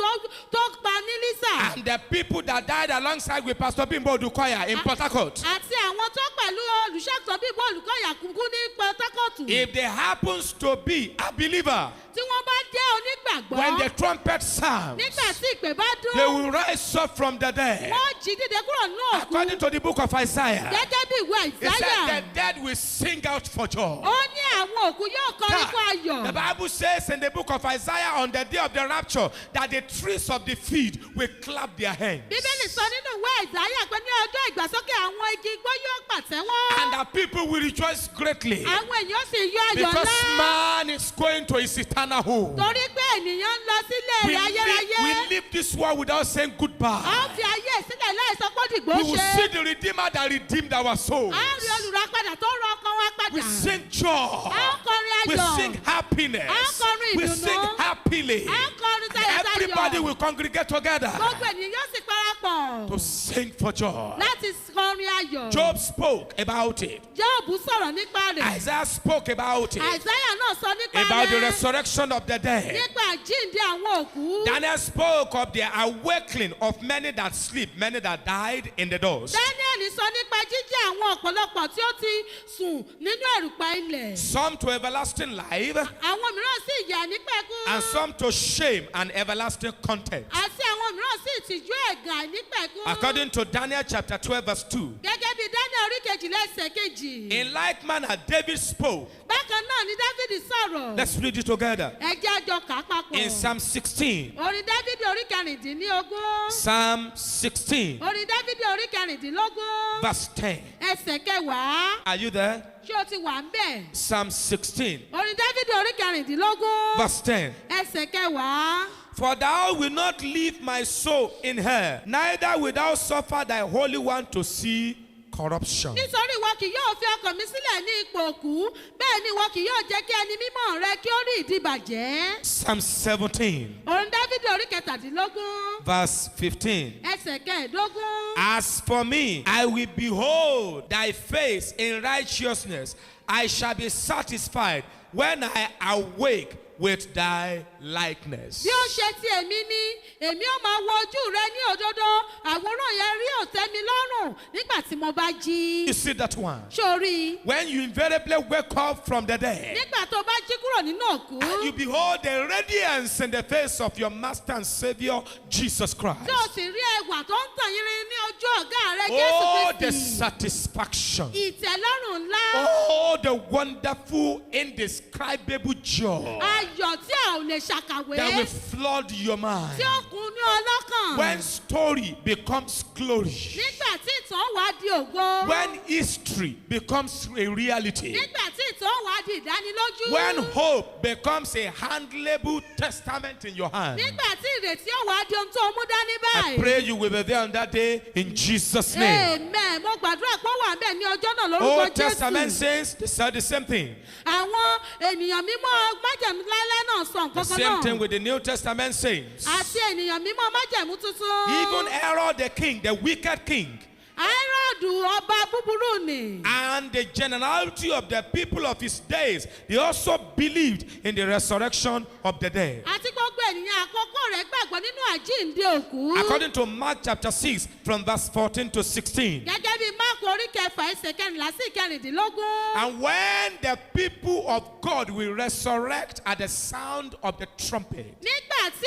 tó pa ní Lisa. And the people that died alongside with Pastor Bimbo Odukoya in Port Harcourt. àti àwọn tó pẹ̀lú olùṣègùn bíi olùkọ́yà kúkú ní Port Harcourt. If there happens to be a believer, tí wọ́n bá jẹ́ onígbàgbọ́. when the trumpet sounds, nígbà tí ìpè bá dún. they will rise up from the dead. wọ́n jí dìde kúrò ní òkú. According to the book of Isaiah, gẹ́gẹ́ bí ìwé it said Àìsáyà. the dead will sing out for joy. ó ní àwọn òkú yóò kọrin fún ayọ̀. The Bible says in the book of Isaiah on the day of the rapture that the trees of the field will clap their hands. Bíbélì sọ nínú ìwé Àìsáyà pé ní ọjọ́ ìgbàsókè àwọn igi igbó yóò pàtẹ́wọ́. And the people will rejoice greatly àwọn èèyàn sì yọ ayọ̀ because ńlá. man is going to his eternal home. torí pé ènìyàn ń lọ sílé rẹ̀ ayérayé. We leave this world without saying a goodbye. ó fi ayé ìsílẹ̀ láì sọ pé dìgbò We will ṣe. see the Redeemer that redeemed our souls. a ó rí olùràpadà tó rọ ọkàn wa padà. We sing joy. a ó kọrin We ayọ̀. sing happiness. A ó kọrin We ìdùnnú. sing happily. a ó kọrin tayọ̀tayọ̀. Everybody will congregate together gbogbo ènìyàn sì parapọ̀. to sing for joy. láti kọrin ayọ̀. Job spoke about it. Jóòbù sọ̀rọ̀ nípa rẹ̀. Isaiah spoke about it. Àìsáyà náà sọ nípa About the rẹ̀. resurrection of the dead. nípa àjíǹde àwọn òkú. Daniel spoke of the awakening of many that sleep, many that died in the dust. Daniel sọ nípa jíjí àwọn ọ̀pọ̀lọpọ̀ tí ó ti sùn nínú ẹ̀rùpá ilẹ̀. Some to everlasting life, àwọn mìíràn sì yà nípẹ̀kun. and some to shame and everlasting contempt. àti àwọn mìíràn sì tìjú ẹ̀gàn nípẹ̀kun. According to Daniel chapter 12 verse 2. gẹ́gẹ́ bí Daniel orí kejìlá ẹsẹ̀ kejì. In like manner, David spoke. bákan náà ni David sọ̀rọ̀. Let's read it together. ẹ jẹ́ a jọ kà á papọ̀. In Psalm 16. orin David orí kẹrìndínlógún. Psalm 16 orin David orí kẹrìndínlógún. verse 10. ẹsẹ̀ kẹwàá. Are you there? ṣé o ti wà ń bẹ̀? Psalm 16 orin David orí kẹrìndínlógún. verse 10. ẹsẹ̀ kẹwàá. For thou wilt not leave my soul in hell, neither wilt thou suffer thy Holy One to see corruption. nítorí ìwọ kì yóò fi ọkàn mi sílẹ̀ ní ipò òkú, bẹ́ẹ̀ ni ìwọ kì yóò jẹ́ kí ẹni mímọ́ rẹ kí ó rí ìdíbàjẹ́. Psalm 17 orin Dáfídì orí kẹtàdínlógún. verse 15. Ẹsẹ̀ kẹẹ̀dógún. As for me, I will behold thy face in righteousness. I shall be satisfied when I awake with thy likeness. Bí ó ṣe ti èmi ni, èmi ó máa wo ojú rẹ ní òdodo. Àwòrán yẹn rí òtẹ́ mi lọ́rùn nígbà tí mo bá jí. You see that one? Sórí. When you invariably wake up from the dead, Nígbà tó bá jí kúrò nínú òkú. and you behold the radiance in the face of your master and savior, Jesus Christ. Tí o sì rí ẹwà tó ń tàn yín ní ojú ọ̀gá rẹ Oh, Jésù the Kristi. satisfaction. Ìtẹ́lọ́rùn ńlá. Oh, the wonderful, indescribable joy Ayọ̀ tí a ò lè ṣàkàwé. that will flood your mind. Tí ó kún ní ọlọ́kàn. When story becomes glory. Nígbà tí ìtàn wá di ògo. When history becomes a reality. Nígbà tí ìtàn wá di ìdánilójú. When hope becomes a handleable testament in your hand. Nígbà tí ìrètí ó wá di ohun tó mú dání I báyìí. pray you will be there on that day in Jesus' name. Amen. Mo gbàdúrà pé ó wà bẹ́ẹ̀ ní ọjọ́ náà lórúkọ Old Testament Jésù. saints, they said the same thing. Àwọn ènìyàn mímọ́ májẹ̀mú láíláí náà sọ The nǹkan kan same thing náà. with the New Testament saints. Àti ènìyàn mímọ́ májẹ̀mú tuntun. Even Herod the king, the wicked king, Áírọ̀dù ọba búburú ni. and the generality of the people of his days, they also believed in the resurrection of the dead. Àti gbogbo ènìyàn àkọ́kọ́ rẹ̀ gbàgbọ́ nínú àjíǹde òkú. According to Mark chapter 6, from verse 14 to 16. Gẹ́gẹ́ bí Máàkù orí kẹfà ẹsẹ̀ kẹrìnlá sí ìkẹrìndínlógún. And when the people of God will resurrect at the sound of the trumpet, Nígbà tí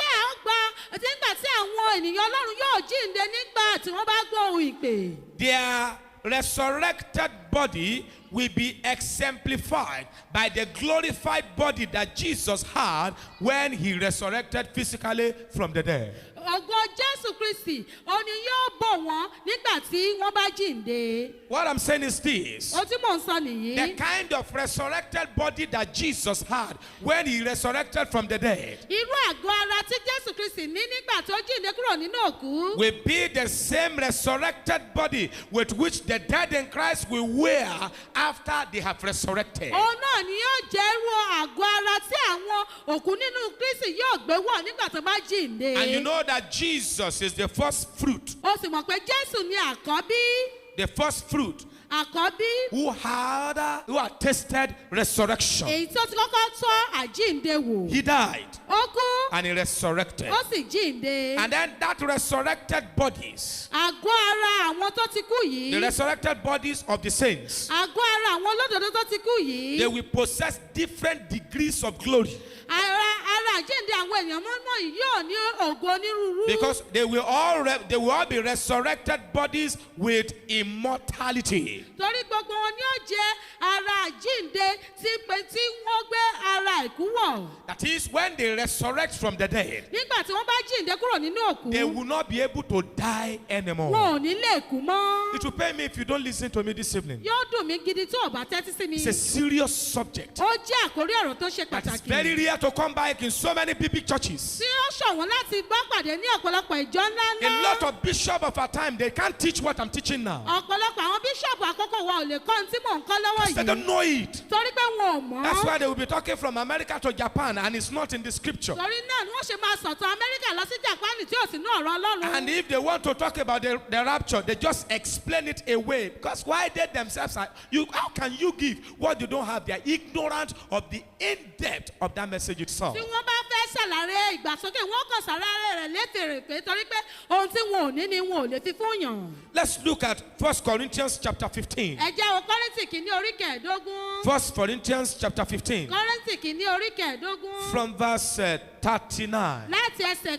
àwọn ènìyàn Ọlọ́run yóò jíǹde nígbà tí wọ́n bá gbọ́ ohùn ìpè. their resurrected body will be exemplified by the glorified body that Jesus had when he resurrected physically from the dead. Ògo Jésù Kristi, òun ni yóò bò wọ́n nígbà tí wọ́n bá jíǹde. What I'm saying is this. Ohun tí mò ń sọ nìyí. The kind of resurrected body that Jesus had when he resurrected from the dead Irú àgọ́ ara tí Jésù Kristi ní nígbà tó jíǹde kúrò nínú òkú. will be the same resurrected body with which the dead in Christ will wear after they have resurrected. Òun náà ni yóò jẹ́ irú àgọ́ ara tí àwọn òkú nínú Kristi yóò gbé wọ̀ nígbà tó bá jíǹde. And you know that Jesus is the first fruit, O sì mọ̀ pé Jésù ni àkọ́bí. the first fruit Àkọ́bí. who had tasted resurrection. Èyí tó ti kọ́kọ́ tọ́ àjíǹde wò. He died Ó kú. and he resurrected. Ó sì jíǹde. And then that resurrected bodies, Àgọ́ ara àwọn tó ti kú yìí. the resurrected bodies of the saints, Àgọ́ ara àwọn olódodo tó ti kú they yìí. will possess different degrees of glory Ara àjíǹde àwọn ènìyàn mọ́mọ́ yìí yóò ní ògo onírúurú. because they will all be resurrected bodies with immortality. Torí gbogbo wọn ni ó jẹ́ ara àjíǹde tí wọ́n gbé ara ìkú wọ̀. That is, when they resurrect from the dead, Nígbà tí wọ́n bá jíǹde kúrò nínú òkú. they will not be able to die anymore. Wọn ò ní lè kú mọ́. It will pain me if you don't listen to me this evening. Yóò dùn mí gidi tí ò bá tẹ́tí sí mi. It's a serious subject. Ó jẹ́ àkórí ọ̀rọ̀ tó ṣe That is pàtàkì. very rare to come back in so many big churches. Tí ó ṣọ̀wọ́n láti gbọ́ pàdé ní ọ̀pọ̀lọpọ̀ ìjọ A ńláńlá. lot of bishops of our time, they can't teach what I'm teaching now. Ọ̀pọ̀lọpọ̀ àwọn bíṣọ̀bù àkókò wa ò lè kọ́ ohun tí mò ń kọ́ lọ́wọ́ They yìí. don't know it. Torí pé wọn ò mọ̀. That's why they will be talking from America to Japan and it's not in the scripture. Torí náà ni wọ́n ṣe máa sọ̀tọ̀ Amẹ́ríkà lọ sí Jàpáànì tí ò sí ní ọ̀rọ̀ Ọlọ́run. And if they want to talk about the rapture, they just explain it away. Because why they themselves are, how can you give what you don't have? They are ignorant of the in-depth of that message itself. Tí wọ́n bá fẹ́ ṣàlàyé ìgbàsókè, wọ́n kàn ṣàlàyé rẹ̀ léfèrèfé torí pé ohun tí wọn ò ní ni wọn ò lè fi fún yàn. Let's look at 1 Corinthians chapter 15. Ẹ jẹ́ wo Kọ́ríńtì kìíní orí kẹẹ̀ẹ́dógún. 1 Corinthians chapter 15 Kọ́ríńtì kìíní orí kẹẹ̀ẹ́dógún. from verse 39. Láti ẹsẹ̀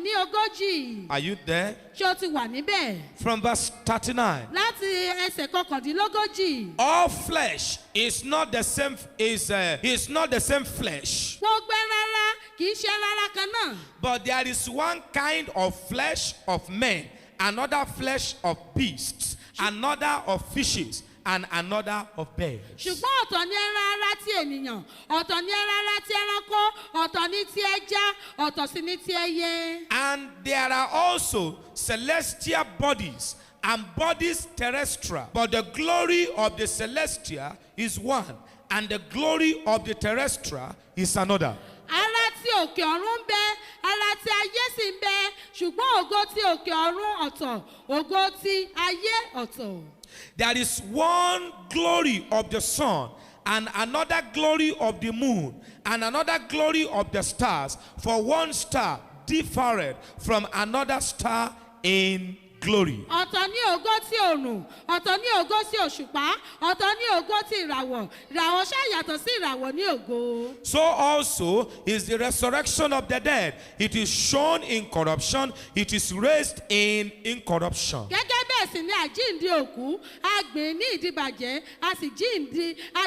kọkàndínlógójì. Are you there? Ṣé o ti wà níbẹ̀? From verse 39. Láti ẹsẹ̀ kọkàndínlógójì. All flesh is not the same is not the same flesh, Gbogbo rárá kì í ṣe rárá kan náà. but there is one kind of flesh of men, another flesh of beasts, another of fishes, and another of birds. Ṣùgbọ́n ọ̀tọ̀ ni ẹran ara ti ènìyàn, ọ̀tọ̀ ni ẹran ara ti ẹranko, ọ̀tọ̀ ni ti ẹja, ọ̀tọ̀ sì ni ti ẹyẹ. And there are also celestial bodies and bodies terrestrial, but the glory of the celestial is one, and the glory of the terrestrial is another. Ara ti òkè ọ̀run ń bẹ, ara ti ayé ṣùgbọ́n ògo ti òkè ọ̀run ọ̀tọ̀ ògo ti ayé ọ̀tọ̀. There is one glory of the sun, and another glory of the moon, and another glory of the stars. For one star differeth from another star in glory. ọ̀tọ̀ ní ògo ti òrùn ọ̀tọ̀ ní ògo ti òṣùpá ọ̀tọ̀ ní ògo ti ìràwọ̀ ìràwọ̀ ṣá yàtọ̀ sí ìràwọ̀ ní ògo. So also is the resurrection of the dead. It is shown in corruption, it is raised in incorruption. gẹ́gẹ́ bẹ́ẹ̀ sì ni àjíǹde òkú a gbìn ní ìdìbàjẹ́ a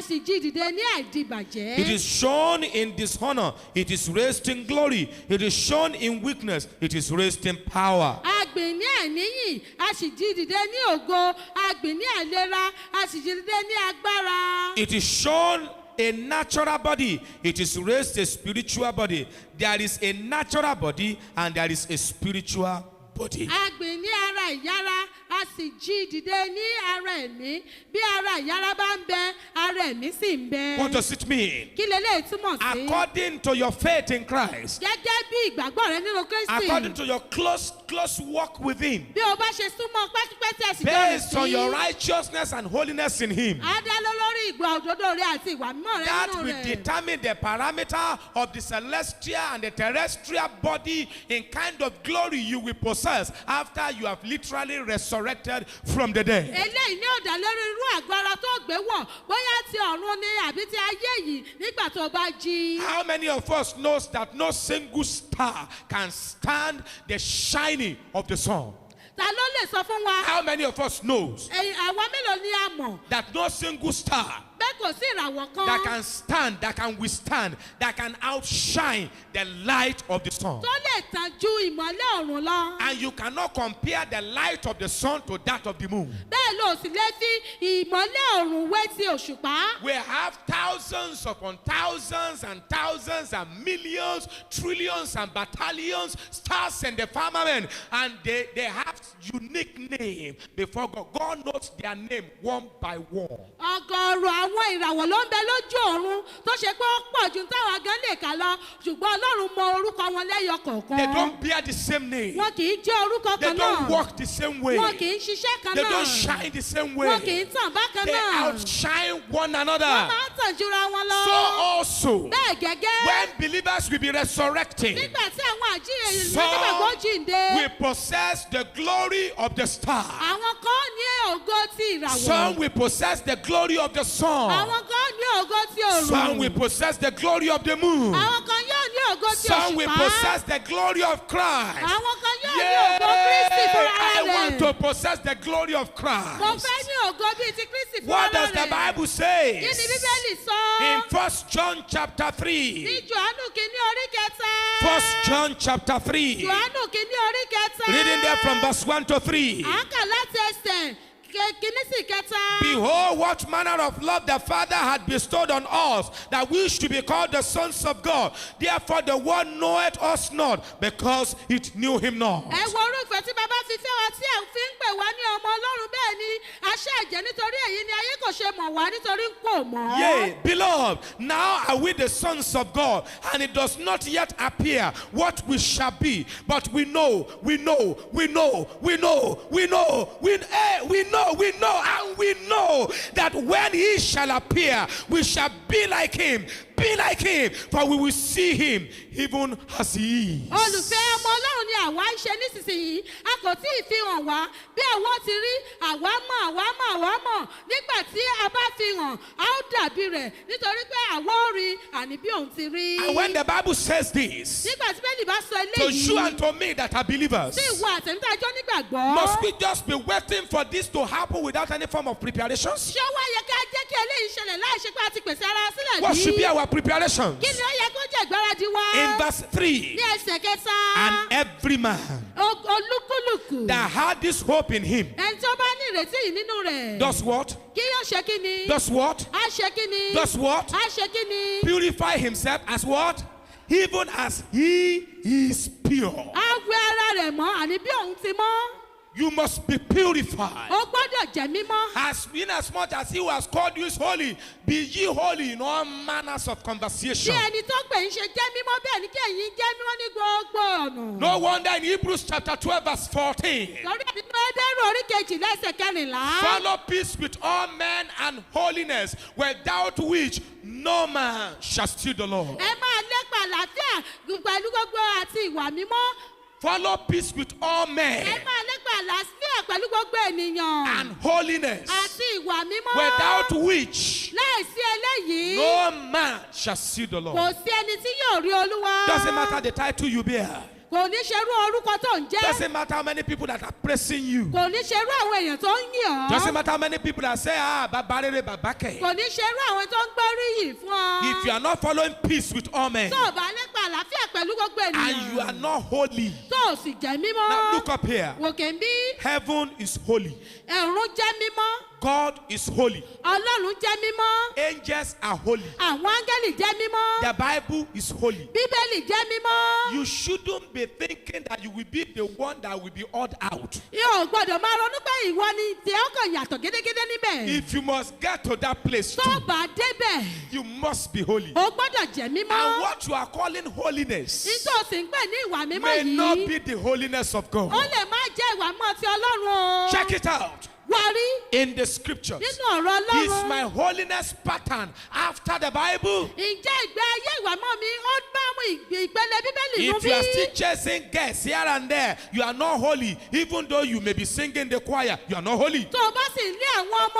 sì jí dìde ní àìdìbàjẹ́. It is shown in dishonor, it is raised in glory. It is shown in weakness, it is raised in power. a gbìn ní àìníyì a sì jí dìde ní ògo a gbìn ní àìlera a sì jí dìde ní agbára. It is shown a natural body, it is raised a spiritual body. There is a natural body and there is a spiritual body. a gbìn ní ara ìyára a sì jí dìde ní ara ẹ̀mí bí ara ìyára bá ń bẹ ara ẹ̀mí sì ń bẹ. What does it mean? kí leléyìí túmọ̀ sí. According to your faith in Christ, gẹ́gẹ́ bí ìgbàgbọ́ rẹ nínú Kristi. according to your close walk with Him, bí o bá ṣe súnmọ́ pẹ́kípẹ́kí ẹ̀sìn jọ rẹ̀ based on your righteousness and holiness in Him, á dá lórí ìgbà òdodo rẹ àti ìwà mímọ́ rẹ that nínú will rẹ̀. determine the parameter of the celestial and the terrestrial body in kind of glory you will possess after you have literally resurrected from the dead. eléyìí ní ọ̀dà lórí irú àgbára tó gbé wọ̀ bóyá ti ọ̀run ni àbí ti ayé yìí nígbà tó bá jí. How many of us knows that no single star can stand the shining of the sun? ta ló lè sọ fún wa. How many of us knows àwa mélòó ni a mọ̀ that no single star bẹ́ẹ̀ kò sí ìràwọ̀ kan that can stand, that can withstand, that can outshine the light of the sun? tó lè tàn ju ìmọ́lẹ̀ ọ̀run lọ. And you cannot compare the light of the sun to that of the moon. bẹ́ẹ̀ ló sì lè fi ìmọ́lẹ̀ ọ̀run wé ti òṣùpá. We have thousands upon thousands and thousands and millions, trillions and battalions, stars in the firmament, and they have unique name before God. God knows their name one by one. ọ̀gọ̀ọ̀rọ̀ àwọn ìràwọ̀ ló ń bẹ lójú ọ̀run tó ṣe pé ó pọ̀ ju táwọn gan lè kà lọ ṣùgbọ́n Ọlọ́run mọ orúkọ wọn lẹ́yọ kọ̀ọ̀kan. They don't bear the same name. wọn kì í jẹ́ orúkọ They kan don't náà. walk the same way. wọn kì í ṣiṣẹ́ kan They náà. don't shine the same wọn kì way. í tàn bákan They náà. outshine one wọ́n another. máa ń tàn jura wọn lọ. So also, bẹ́ẹ̀ gẹ́gẹ́ when believers will be resurrecting, nígbà tí àwọn àjíǹde some nígbàgbọ́ jíǹde will possess the glory of the star. àwọn kan ní ògo ti ìràwọ̀. Some will possess the glory of the sun. àwọn kan ní ògo ti òrùn. Some will possess the glory of the moon. àwọn kan yóò ní ògo ti Some will òṣùpá. possess the glory of Christ. àwọn kan yóò ní Yeah, ògo Kristi fúnra I want rẹ̀. to possess the glory of mo Christ. fẹ́ ní ògo bíi ti Kristi fúnra What does the rẹ̀. Bible say? kí ni Bíbélì sọ? In 1 John chapter 3. ní Jòhánù kìíní orí kẹta. 1 John chapter 3. Jòhánù kìíní orí kẹta. Reading there from verse 1 to 3. à ń kà láti ẹsẹ̀ kìíní sí kẹta. Behold, what manner of love the Father had bestowed on us, that we should be called the sons of God. Therefore the world knoweth us not, because it knew him not. ẹ wo orúfẹ́ tí bàbá fi fẹ́ wa tí à ń fi ń pè wá ní ọmọ Ọlọ́run bẹ́ẹ̀ ni aṣẹ́ ẹ̀jẹ̀ nítorí èyí ni ayé kò ṣe mọ̀ wá nítorí kò mọ̀. Yea, beloved, now are we the sons of God, and it does not yet appear what we shall be, but we know, and we know that when he shall appear, we shall be like him, for we will see him even as he is. olùfẹ́ ọmọ Ọlọ́run ni àwa ń ṣe nísinsìnyí a kò tí ì fi hàn wá bí àwọn ti rí àwa mọ̀ nígbà tí a bá fi hàn a ó dàbí rẹ̀ nítorí pé àwa ó rí àní bí òun ti rí. And when the Bible says this, nígbà tí Bíbélì bá sọ to you eléyìí and to me that are believers, sí ìwọ àtẹ̀mítàjọ́ nígbàgbọ́. must we just be waiting for this to happen without any form of preparations? ṣé ó wá yẹ ká jẹ́ kí eléyìí ṣẹlẹ̀ láì ṣe pé a ti pèsè ara sílẹ̀ bí? What should be our preparations? kí ni ó yẹ kó jẹ́ ìgbáradì wa? In verse 3, ní ẹsẹ̀ kẹta. and every man olúkúlùkù. that had this hope in him ẹni tí ó bá ní ìrètí yìí nínú rẹ̀. does what? kí yóò ṣe kí ni? Does what? a ṣe kí ni? Does what? a ṣe kí ni? Purify himself as what? Even as he is pure. a wẹ ara rẹ̀ mọ́ àní bí òun ti mọ́. You must be purified. ó gbọ́dọ̀ jẹ́ mímọ́. As in as much as he who has called you is holy, be ye holy in all manners of Bí conversation. ẹni tó pè ń ṣe jẹ́ mímọ́ bẹ́ẹ̀ ni kí ẹ̀yin jẹ́ mímọ́ ní gbogbo ọ̀nà. No wonder in Hebrews chapter 12 verse 14. Lórí nínú Hébérù orí kejìlá ẹsẹ̀ kẹrìnlá. Follow peace with all men and holiness, without which no man shall see the Lord. Ẹ máa lépa àlàáfíà pẹ̀lú gbogbo àti ìwà mímọ́. Follow peace with all Ẹ men máa lépa àlàáfíà pẹ̀lú gbogbo ènìyàn. and holiness, Àti ìwà mímọ́. without which Láìsí eléyìí. no man shall see the Kò Lord. sí ẹni tí yóò rí Olúwa. Doesn't matter the title you bear. Kò ní ṣerú orúkọ tó ń jẹ́. Doesn't matter how many people that are praising you. Kò ní ṣerú àwọn èèyàn tó ń yàn ọ́. Doesn't matter how many people that say, ah, babarere babake. Kò ní ṣerú àwọn tó ń gbóríyìn fún ọ. If you are not following peace with all men, Tó o bá lépa àlàáfíà pẹ̀lú gbogbo ènìyàn. and you are not holy, Tó o sì jẹ́ mímọ́. now look up here. Wòkè ń bí. Heaven is holy. Ẹ̀rún jẹ́ mímọ́. God is holy. Ọlọ́run jẹ́ mímọ́. Angels are holy. Àwọn áńgẹ́lì jẹ́ mímọ́. The Bible is holy. Bíbélì jẹ́ mímọ́. You shouldn't be thinking that you will be the one that will be odd out. Yóò gbọ́dọ̀ máa ronú pé ìwọ ni tí ó kàn yàtọ̀ gédégédé níbẹ̀. If you must get to that place Tó too, o bá débẹ̀, you must be holy. o gbọ́dọ̀ jẹ́ And mímọ́. what you are calling holiness Nítorí sì ń pè ní ìwà mímọ́ may not yìí. be the holiness of God. Ó lè má jẹ́ ìwà mímọ́ ti Ọlọ́run o. Check it out Wárí in the scriptures. nínú ọ̀rọ̀ Is my Ọlọ́run. holiness pattern after the Bible? Ǹjẹ́ ìgbé ayé ìwà mímọ́ mi ó bá mú ìpele Bíbélì nù If you are still bí? chasing girls here and there, you are not holy. Even though you may be singing the choir, you are not holy. Tó o bá sì ní àwọn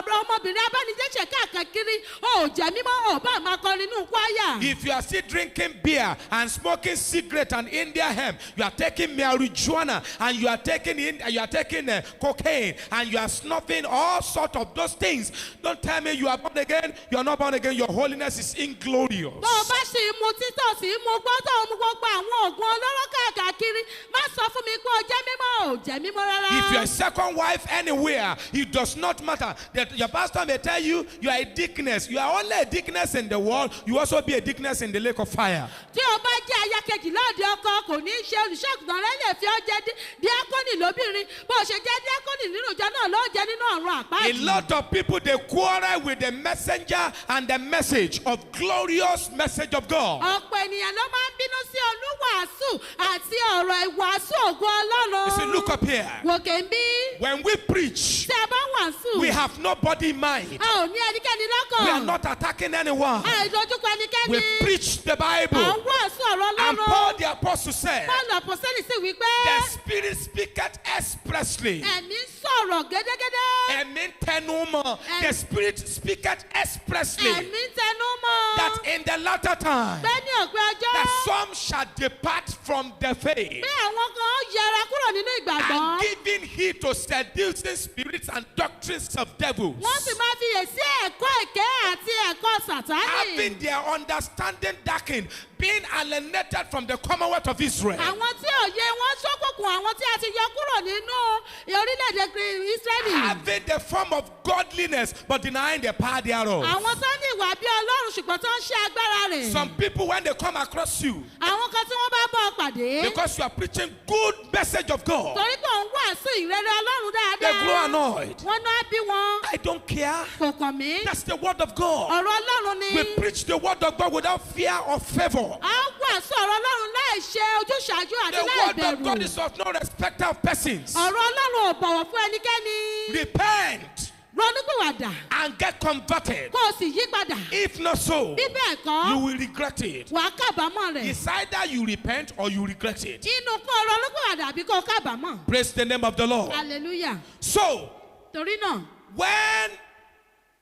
ọmọbìnrin abánijẹ́sẹ̀ káàkiri, o ò jẹ́ mímọ́, o ò bá máa kọrin nínú kwáyà. If you are still drinking beer and smoking cigarette and India hemp, you are taking marijuana and you are taking cocaine and you are snuffing all sorts of those things. Don't tell me you are born again. You are not born again. Your holiness is inglorious. Tó o bá sì mu títọ̀ sí mu gbọ́dọ̀ mu gbogbo àwọn oògùn olóró káàkiri, má sọ fún mi pé o jẹ́ mímọ́, o ò jẹ́ mímọ́ rárá. If you are a second wife anywhere, it does not matter. That your pastor may tell you you are a deaconess. You are only a deaconess in the world. You also be a deaconess in the lake of fire. Tí o bá jẹ́ aya kejì lóde ọkọ, kò ní í ṣe olùṣọ́àgùntàn rẹ lè fi ọ́ jẹ́ díákónì lóbìnrin. Bó o ṣe jẹ́ díákónì nínú ìjọ náà ló jẹ́ nínú ọ̀run A àpáàdì. lot of people, they quarrel with the messenger and the message of glorious message of God. Ọ̀pọ̀ ènìyàn ló máa ń bínú sí olúwàásù àti ọ̀rọ̀ ìwàásù ògo Ọlọ́run. You see, look up here. Wòkè ń bí. When we preach, Tí a bá wàásù, we have nobody in mind. a ò ní ẹnikẹ́ni lọ́kàn. We are not attacking anyone. A ò dojúkọ ẹnikẹ́ni. We preach the À ń Bible. wàásù ọ̀rọ̀ And Ọlọ́run. Paul the apostle said, Paul Àpọ́sítélì sì wí pé the Spirit speaketh expressly. ẹ̀mí sọ̀rọ̀ gédégédé. Ẹ̀mí tẹnumọ́. The Spirit speaketh expressly. Ẹ̀mí tẹnu mọ́. That in the latter time, Bẹ́ẹ̀ ní òpin ọjọ́. that some shall depart from the faith, Bí àwọn kan yẹra kúrò nínú ìgbàgbọ́. and giving heed to seducing spirits and doctrines of devils, Wọ́n sì máa fiyèsí ẹ̀kọ́ èké àti ẹ̀kọ́ Sàtánì. having their understanding darkened, being alienated from the commonwealth of Israel. Àwọn tí òye wọn ṣókùnkùn, àwọn tí a ti yọ kúrò nínú orílẹ̀-èdè Ísírẹ́lì. Having the form of godliness but denying the power thereof. Àwọn tó ní ìwà bí Ọlọ́run ṣùgbọ́n tó ń ṣe agbára rẹ̀. Some people, when they come across you, Àwọn kan tí wọ́n bá bọ́ ọ pàdé. because you are preaching good message of God, Torí pé òun wàásù ìrere Ọlọ́run they dáadáa. grow annoyed. Wọ́n náà bí wọn. I don't care. Kò kàn mí. That's the word of God. Ọ̀rọ̀ Ọlọ́run ni. We preach the word of God without fear or favor. A ń wàásù ọ̀rọ̀ Ọlọ́run láì ṣe ojúṣàájú àti The láì word of God bẹ̀rù. is of no respect of persons. Ọ̀rọ̀ Ọlọ́run ò bọ̀wọ̀ fún ẹnikẹ́ni. Repent Ronúpìwàdà and get converted. kó o sì yí padà. If not so, Bí bẹ́ẹ̀ kọ́, you will regret it. wàá kábàámọ̀ rẹ̀. It's either you repent or you regret it. Inú kó o ronúpìwàdà àbí kó o kábàámọ̀. Praise the name of the Lord. Hallelujah. So, Torí náà, when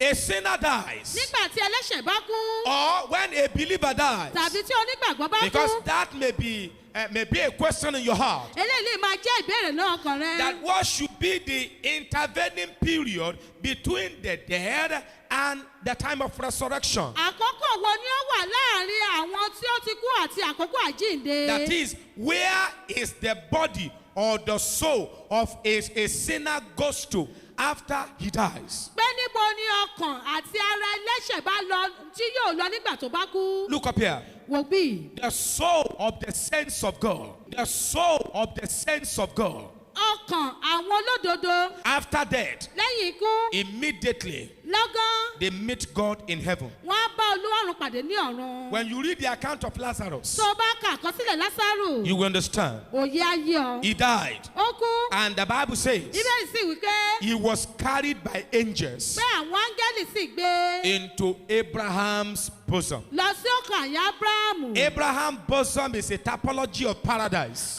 a sinner dies, nígbà tí ẹlẹ́ṣẹ̀ bá kú or when a believer dies, tàbí tí onígbàgbọ́ bá because kú, that may be a question in your heart, eléyìí máa jẹ́ ìbéèrè náà ọkàn rẹ. that what should be the intervening period between the dead and the time of resurrection. Àkókò wo ni ó wà láàrin àwọn tí ó ti kú àti àkókò àjíǹde? That is, where is the body or the soul of a sinner goes to after he dies? Pé níbo ni ọkàn àti ara ẹlẹ́ṣẹ̀ bá lọ tí yóò lọ nígbà tó bá kú? Look up here. Wò bí. The soul of the saints of God. The soul of the saints of God. ọkàn àwọn olódodo After death, lẹ́yìn ikú immediately lọ́gán they meet God in heaven. wọ́n á bá olúwarùn pàdé ní ọ̀run. When you read the account of Lazarus, tó o bá kà àkọsílẹ̀ lásàrù you will understand. òye ayé ọ. He died. ó kú And the Bible says bíbélì sì wí pé he was carried by angels àwọn áńgẹ́lì sì gbé into Abraham's bosom. lọ sí ọkàn àyà abrahamu. Abraham's bosom is a typology of paradise.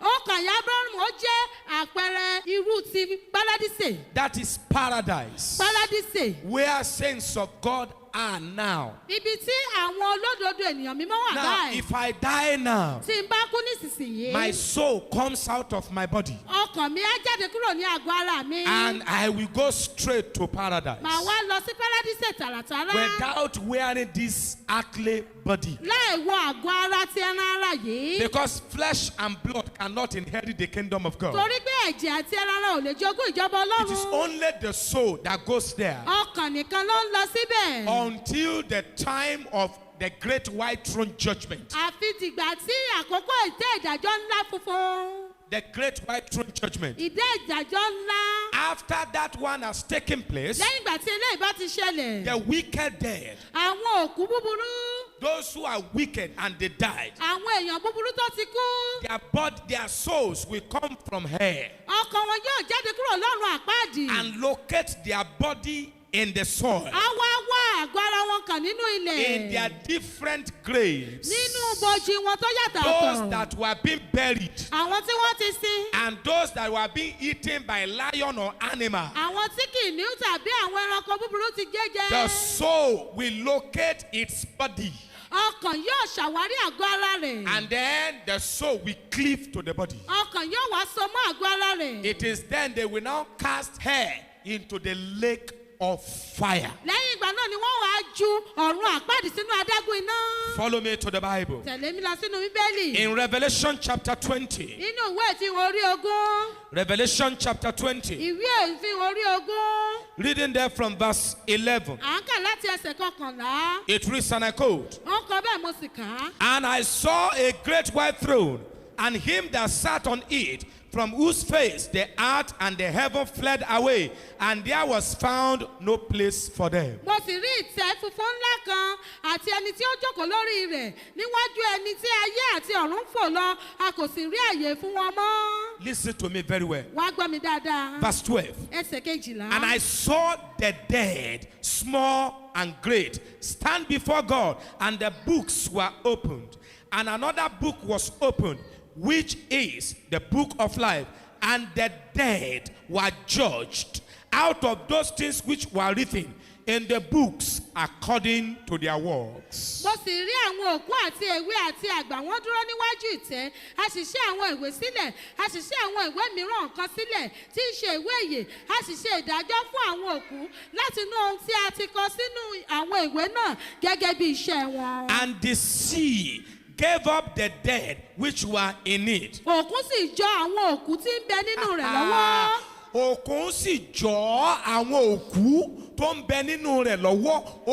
ọkàn àyà abrahamu ó jẹ́ àpẹẹrẹ irú ti paradíṣe. That is paradise. paradíṣe. Where saints of God are now. ibi tí àwọn olódodo ènìyàn mímọ́ wà Now, báyìí. if I die now, tí n bá kú nísinsìnyí. my soul comes out of my body ọkàn mi á jáde kúrò ní àgọ́ ara mi. and I will go straight to paradise màá wá lọ sí paradíṣe tààràtàrà. without wearing this earthly body. láì wọ àgọ́ ara ti ẹran ara yìí. Because flesh and blood cannot inherit the kingdom of God. torí pé ẹ̀jẹ̀ àti ẹran ara ò lè jogún ìjọba It is ọlọ́run. only the soul that goes there ọkàn nìkan ló ń lọ síbẹ̀. until the time of the great white throne judgment. àfi dìgbà tí àkókò ìdé ìdájọ́ ńlá funfun. The great white throne judgment. ìdé ìdájọ́ ńlá. After that one has taken place, lẹ́yìn ìgbà tí eléyìí bá ti ṣẹlẹ̀. the wicked dead, àwọn òkú búburú. those who are wicked and they died, àwọn èèyàn búburú tó ti kú. their souls will come from hell ọkàn wọn yóò jáde kúrò lọ́run àpáàdì. and locate their body in the soil, á wá àgọ́ ara wọn kàn nínú ilẹ̀. in their different graves. nínú bojì wọn tó yàtọ̀ Those ọ̀tọ̀. that were being buried àwọn tí wọ́n ti sin. and those that were being eaten by lion or animal. àwọn tí kìnìún tàbí àwọn ẹranko búburú ti gé jẹ. The soul will locate its body ọkàn yóò ṣàwárí àgọ́ ara rẹ̀. and then the soul will cleave to the body. ọkàn yóò wá so mọ́ àgọ́ ara rẹ̀. It is then they will now cast her into the lake of fire. lẹ́yìn ìgbà náà ni wọ́n wá ju ọ̀run àpáàdì sínú adágún iná. Follow me to the Bible. tẹ̀lé mi lọ sínú bíbélì. In Revelation chapter 20. nínú ìwé ìfihàn orí ogún. Revelation chapter 20. ìwé ìfihàn orí ogún. Reading there from verse 11. à ń kà láti ẹsẹ̀ kọkànlá. It reads, and I quote, wọ́n kọ bẹ́ẹ̀ mo sì kà á. and I saw a great white throne, and him that sat on it, from whose face the earth and the heaven fled away, and there was found no place for them. mo sì rí ìtẹ́ funfun ńlá kan àti ẹni tí ó jókòó lórí rẹ̀ níwájú ẹni tí ayé àti ọ̀run fò lọ a kò sì rí àyè fún wọn mọ́. Listen to me very well. wá gbọ́ mi dáadáa. Verse 12. ẹsẹ̀ kejìlá. And I saw the dead, small and great, stand before God, and the books were opened. And another book was opened, which is the book of life. And the dead were judged out of those things which were written in the books according to their works. mo sì rí àwọn òkú àti èwe àti àgbà wọn dúró níwájú ìtẹ́ a sì ṣí àwọn ìwé sílẹ̀ a sì ṣí àwọn ìwé mìíràn kan sílẹ̀ tí í ṣe ìwé ìyè a sì ṣe ìdájọ́ fún àwọn òkú láti inú ohun tí a ti kọ sínú àwọn ìwé náà gẹ́gẹ́ bí iṣẹ́ wọn. And the sea gave up the dead which were in it. òkun sì jọ àwọn òkú tí ń bẹ nínú rẹ̀ lọ́wọ́. Òkun sì jọ àwọn òkú tó ń bẹ nínú rẹ̀ lọ́wọ́.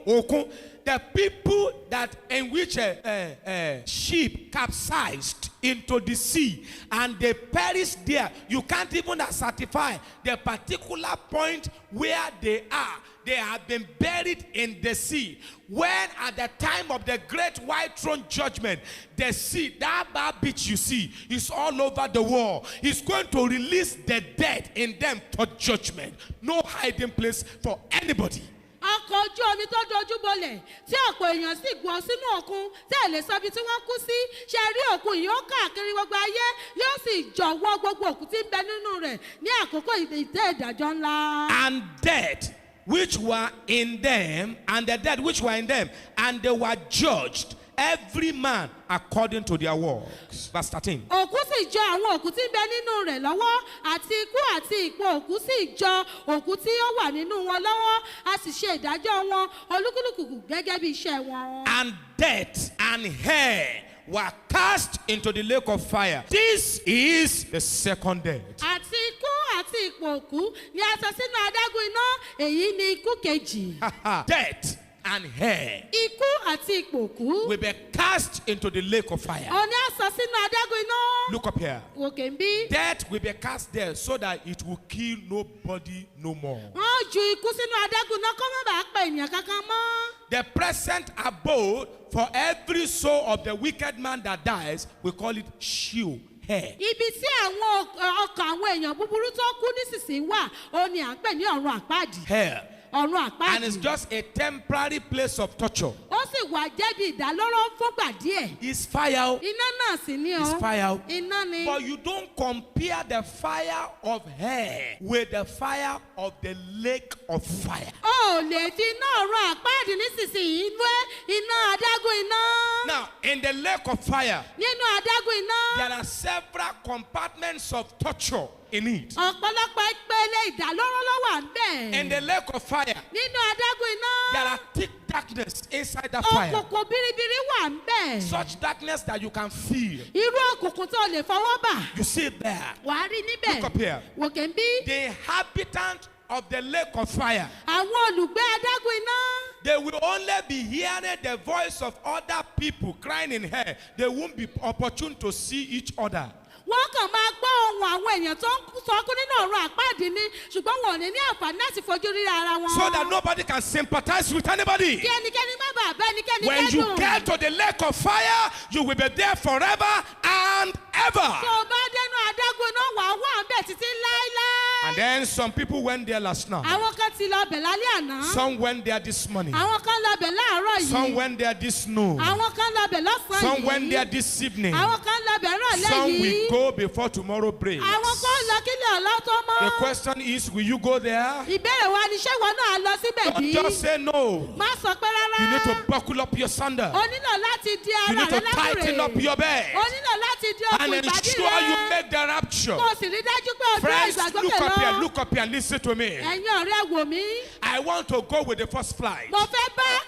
Òkun. The people that in which a ship capsized into the sea and they perished there. You can't even certify the particular point where they are. They have been buried in the sea. When at the time of the great white throne judgment, the sea, that bar beach you see, is all over the world. He's going to release the dead in them for judgment. No hiding place for anybody. ọkọ̀ ojú omi tó dojú bolẹ̀ tí ọ̀pọ̀ èèyàn sì gbọ́ sínú òkun tí ẹ̀ lè sọ ibi tí wọ́n kú sí ṣe rí òkun yìí ó káàkiri gbogbo ayé yóò sì jọ̀wọ́ gbogbo òkú tí ń bẹ nínú rẹ̀ ní àkókò ìdè ìdájọ́ ńlá. And dead which were in them, and the dead which were in them, and they were judged, every man according to their works. Verse 13. òkú sì jọ àwọn òkú tí ń bẹ nínú rẹ̀ lọ́wọ́ àti ikú àti ìpò òkú sì jọ òkú tí ó wà nínú wọn lọ́wọ́ a sì ṣe ìdájọ́ wọn olúkúlùkù gẹ́gẹ́ bí iṣẹ́ wọn. And death and hell were cast into the lake of fire. This is the second death. àti ikú àti ìpò òkú ni a sọ sínú adágún iná èyí ni ikú kejì. Death and hell ikú àti ipòkú. will be cast into the lake of fire. Òní àsọ sínú adágún iná. Look up here. Òkè ń bí. Death will be cast there so that it will kill nobody no more. Wọ́n ju ikú sínú adágún iná kó má bàa pa ènìyàn kankan mọ́. The present abode for every soul of the wicked man that dies, we call it Sheol, hell. Ibi tí àwọn ọkàn àwọn èèyàn búburú tó kú nísinsìnyí wà, ó ní à ń pè ní ọ̀run àpáàdì. Hell. Ọ̀run And it's àpáàdì. just a temporary place of torture. Ó sì wà jẹ́bi ìdálóró fúngbà díẹ̀. It's fire. Iná náà sì ni o. It's fire. Iná ni. But you don't compare the fire of hell with the fire of the lake of fire. Ó lè fi iná ọ̀run àpáàdì nísinsìnyí wé iná adágún iná. Now, in the lake of fire, Nínú adágún iná. there are several compartments of torture in it. Ọ̀pọ̀lọpọ̀ ìpele ìdálóró ló wà In ńbẹ̀. the lake of fire, Nínú adágún iná. there are thick darkness inside the fire. Òkùnkùn biribiri wà ńbẹ̀. Such darkness that you can feel. Irú òkùnkùn tó lè fọwọ́ bà. You see it there. Wàá rí níbẹ̀. Look up here. Wòkè ń bí. The inhabitant of the lake of fire, Àwọn olùgbé adágún iná. they will only be hearing the voice of other people crying in hell. They won't be opportune to see each other. Wọ́n kàn máa gbọ́ ohùn àwọn èèyàn tó ń sọkún nínú ọ̀run àpáàdì ni ṣùgbọ́n wọn ò ní ní àǹfààní láti fojú rí ara wọn. So that nobody can sympathize with anybody. Kí ẹnikẹ́ni má bàa bá ẹnikẹ́ni When you kẹ́dùn. get to the lake of fire, you will be there forever and Tó ever. o bá dénú adágún iná wà á wà ń bẹ̀ títí láéláé. And then some people went there last night. Àwọn kan ti lọ bẹ̀ lálẹ́ àná. Some went there this morning. Àwọn kan lọ bẹ̀ láàárọ̀ Some yìí. went there this noon. Àwọn kan lọ bẹ̀ lọ́sàn-án Some went yìí. there this evening. Àwọn kan lọ bẹ̀ rọ̀lẹ́ Some yìí. will go before tomorrow breaks. Àwọn kan lọ kílẹ̀ ọ̀lọ́ tó mọ́. The question is, will you go there? Ìbéèrè wa ni ṣé ìwọ náà lọ síbẹ̀ bí? Don't just say no. Má sọ pé rárá. You need to buckle up your sandal. O nílò láti di You ara need rẹ to tighten up lákùrè. your bed O nílò láti di and okùn ìbàdí ensure you rẹ. make the rapture. Kó o sì rí dájú pé o dúró Friends, ìgbàgbọ́kẹ̀ look up here, lọ. look up here and listen to me. Ẹ̀yin ọ̀rẹ́ wò mí. I want to go with the first flight. Mo fẹ́ bá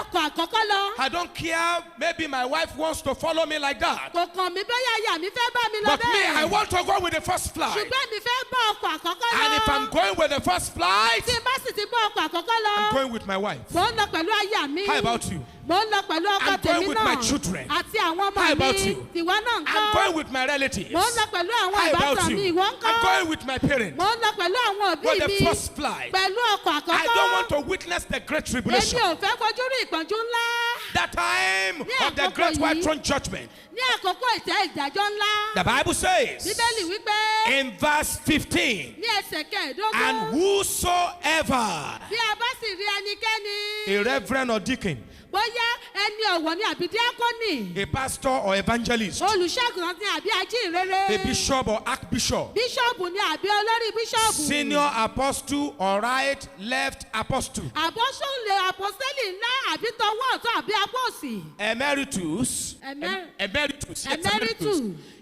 ọkọ̀ àkọ́kọ́ lọ. I don't care, maybe my wife wants to follow me like that. Kò kàn mí bóyá ìyá mi fẹ́ bá mi lọ But me, I bẹ́ẹ̀. want to go with the first flight. Ṣùgbọ́n mi fẹ́ bá ọkọ̀ àkọ́kọ́ lọ. And if I'm going with the first flight, Tí n bá sì ti bá ọkọ̀ àkọ́kọ́ lọ. I'm going with my wife. Mo ń lọ pẹ̀lú aya mi. How about you? Mo ń lọ pẹ̀lú ọkọ I'm going tèmi with náà. my children. Àti àwọn How ọmọ about mi. you? Tìwọ náà ń I'm kọ́. going with my relatives. Mo ń lọ pẹ̀lú àwọn How about ìbátan mi. you? Ìwọ ń kọ́. I'm going with my parents. Mo ń lọ pẹ̀lú àwọn òbí With mi. the first flight. Pẹ̀lú ọkọ̀ àkọ́kọ́. I don't want to witness the great Èmi tribulation. ò fẹ́ fojú rí ìpọ́njú ńlá. That time Ní of the àkókò great white yìí. throne judgment. Ní àkókò ìtẹ́ ìdájọ́ ńlá. The Bible says Bíbélì wípé in verse 15, ní ẹsẹ̀ kẹẹ̀ẹ́dógún. and whosoever, Bí a bá sì rí ẹnikẹ́ni. a reverend or deacon, Bóyá ẹni ọ̀wọ̀ ni àbí díákónì. a pastor or evangelist, Olùṣègùn ni àbí ajínrere. a bishop or archbishop, Bíṣọ̀bù ni àbí olórí bíṣọ̀bù. senior apostle or right, left apostle, Àbọ̀sọ̀lẹ̀ àpọ́sẹ́lì ńlá àbí tọwọ́ ọ̀tún àbí apá òsì. emeritus, Emeritus.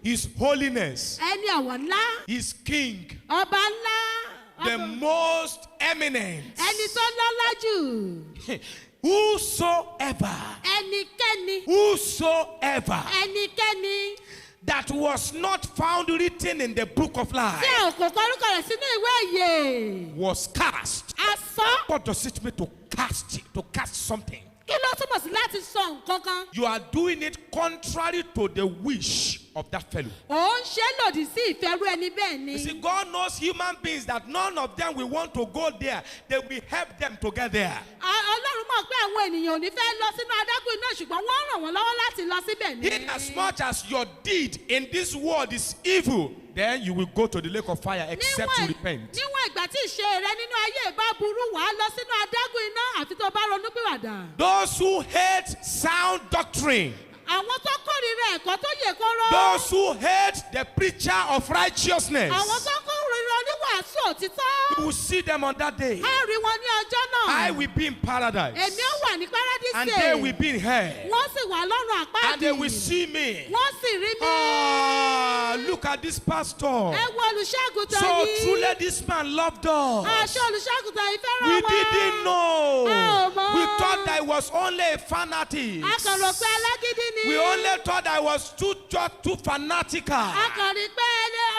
His Holiness, Ẹni ọ̀wọ̀ ńlá. His King, Ọba ńlá. the most eminent, Ẹni tó lọ́lá jù. whosoever, Ẹnikẹ́ni. whosoever Ẹnikẹ́ni. that was not found written in the book of life Tí a kò kọrúkọ rẹ̀ sínú ìwé ìyè. was cast. A sọ. What does it mean to cast it? To cast something? Kí ló túmọ̀ sí láti sọ nǹkan kan? You are doing it contrary to the wish of that fellow. Ò ń ṣe lòdì sí ìfẹ́rú ẹni bẹ́ẹ̀ ni. You see, God knows human beings that none of them will want to go there. They will help them to get there. Ọlọ́run mọ̀ pé àwọn ènìyàn ò ní fẹ́ lọ sínú adágún iná ṣùgbọ́n wọ́n ràn wọ́n lọ́wọ́ láti lọ síbẹ̀ ni. In as much as your deed in this world is evil, then you will go to the lake of fire except you repent. Níwọ̀n ìgbà tí ìṣe rẹ nínú ayé bá burú wàá lọ sínú adágún iná àfi tó bá ronú pìwàdà. Those who hate sound doctrine, Àwọn tó kórìíra ẹ̀kọ́ tó yè kóró. those who hate the preacher of righteousness, Àwọn tó kórìíra oníwàásù òtítọ́. you will see them on that day. Á rí wọn ní ọjọ́ náà. I will be in paradise, Èmi ó wà ní and they will Párádísè. be in hell, Wọ́n sì wà lọ́rùn and they will àpáàdì. see me. Wọ́n sì rí mi. Ah, look at this pastor. Ẹ wo olùṣègùtàn So yìí. truly this man loved us. Aṣọ olùṣègùtàn yìí fẹ́ràn We wa. didn't know. Oh, ma. We thought that I was only a fanatic. A kàn rò pé alágídí ni. We only thought I was too fanatical. A kàn rí pé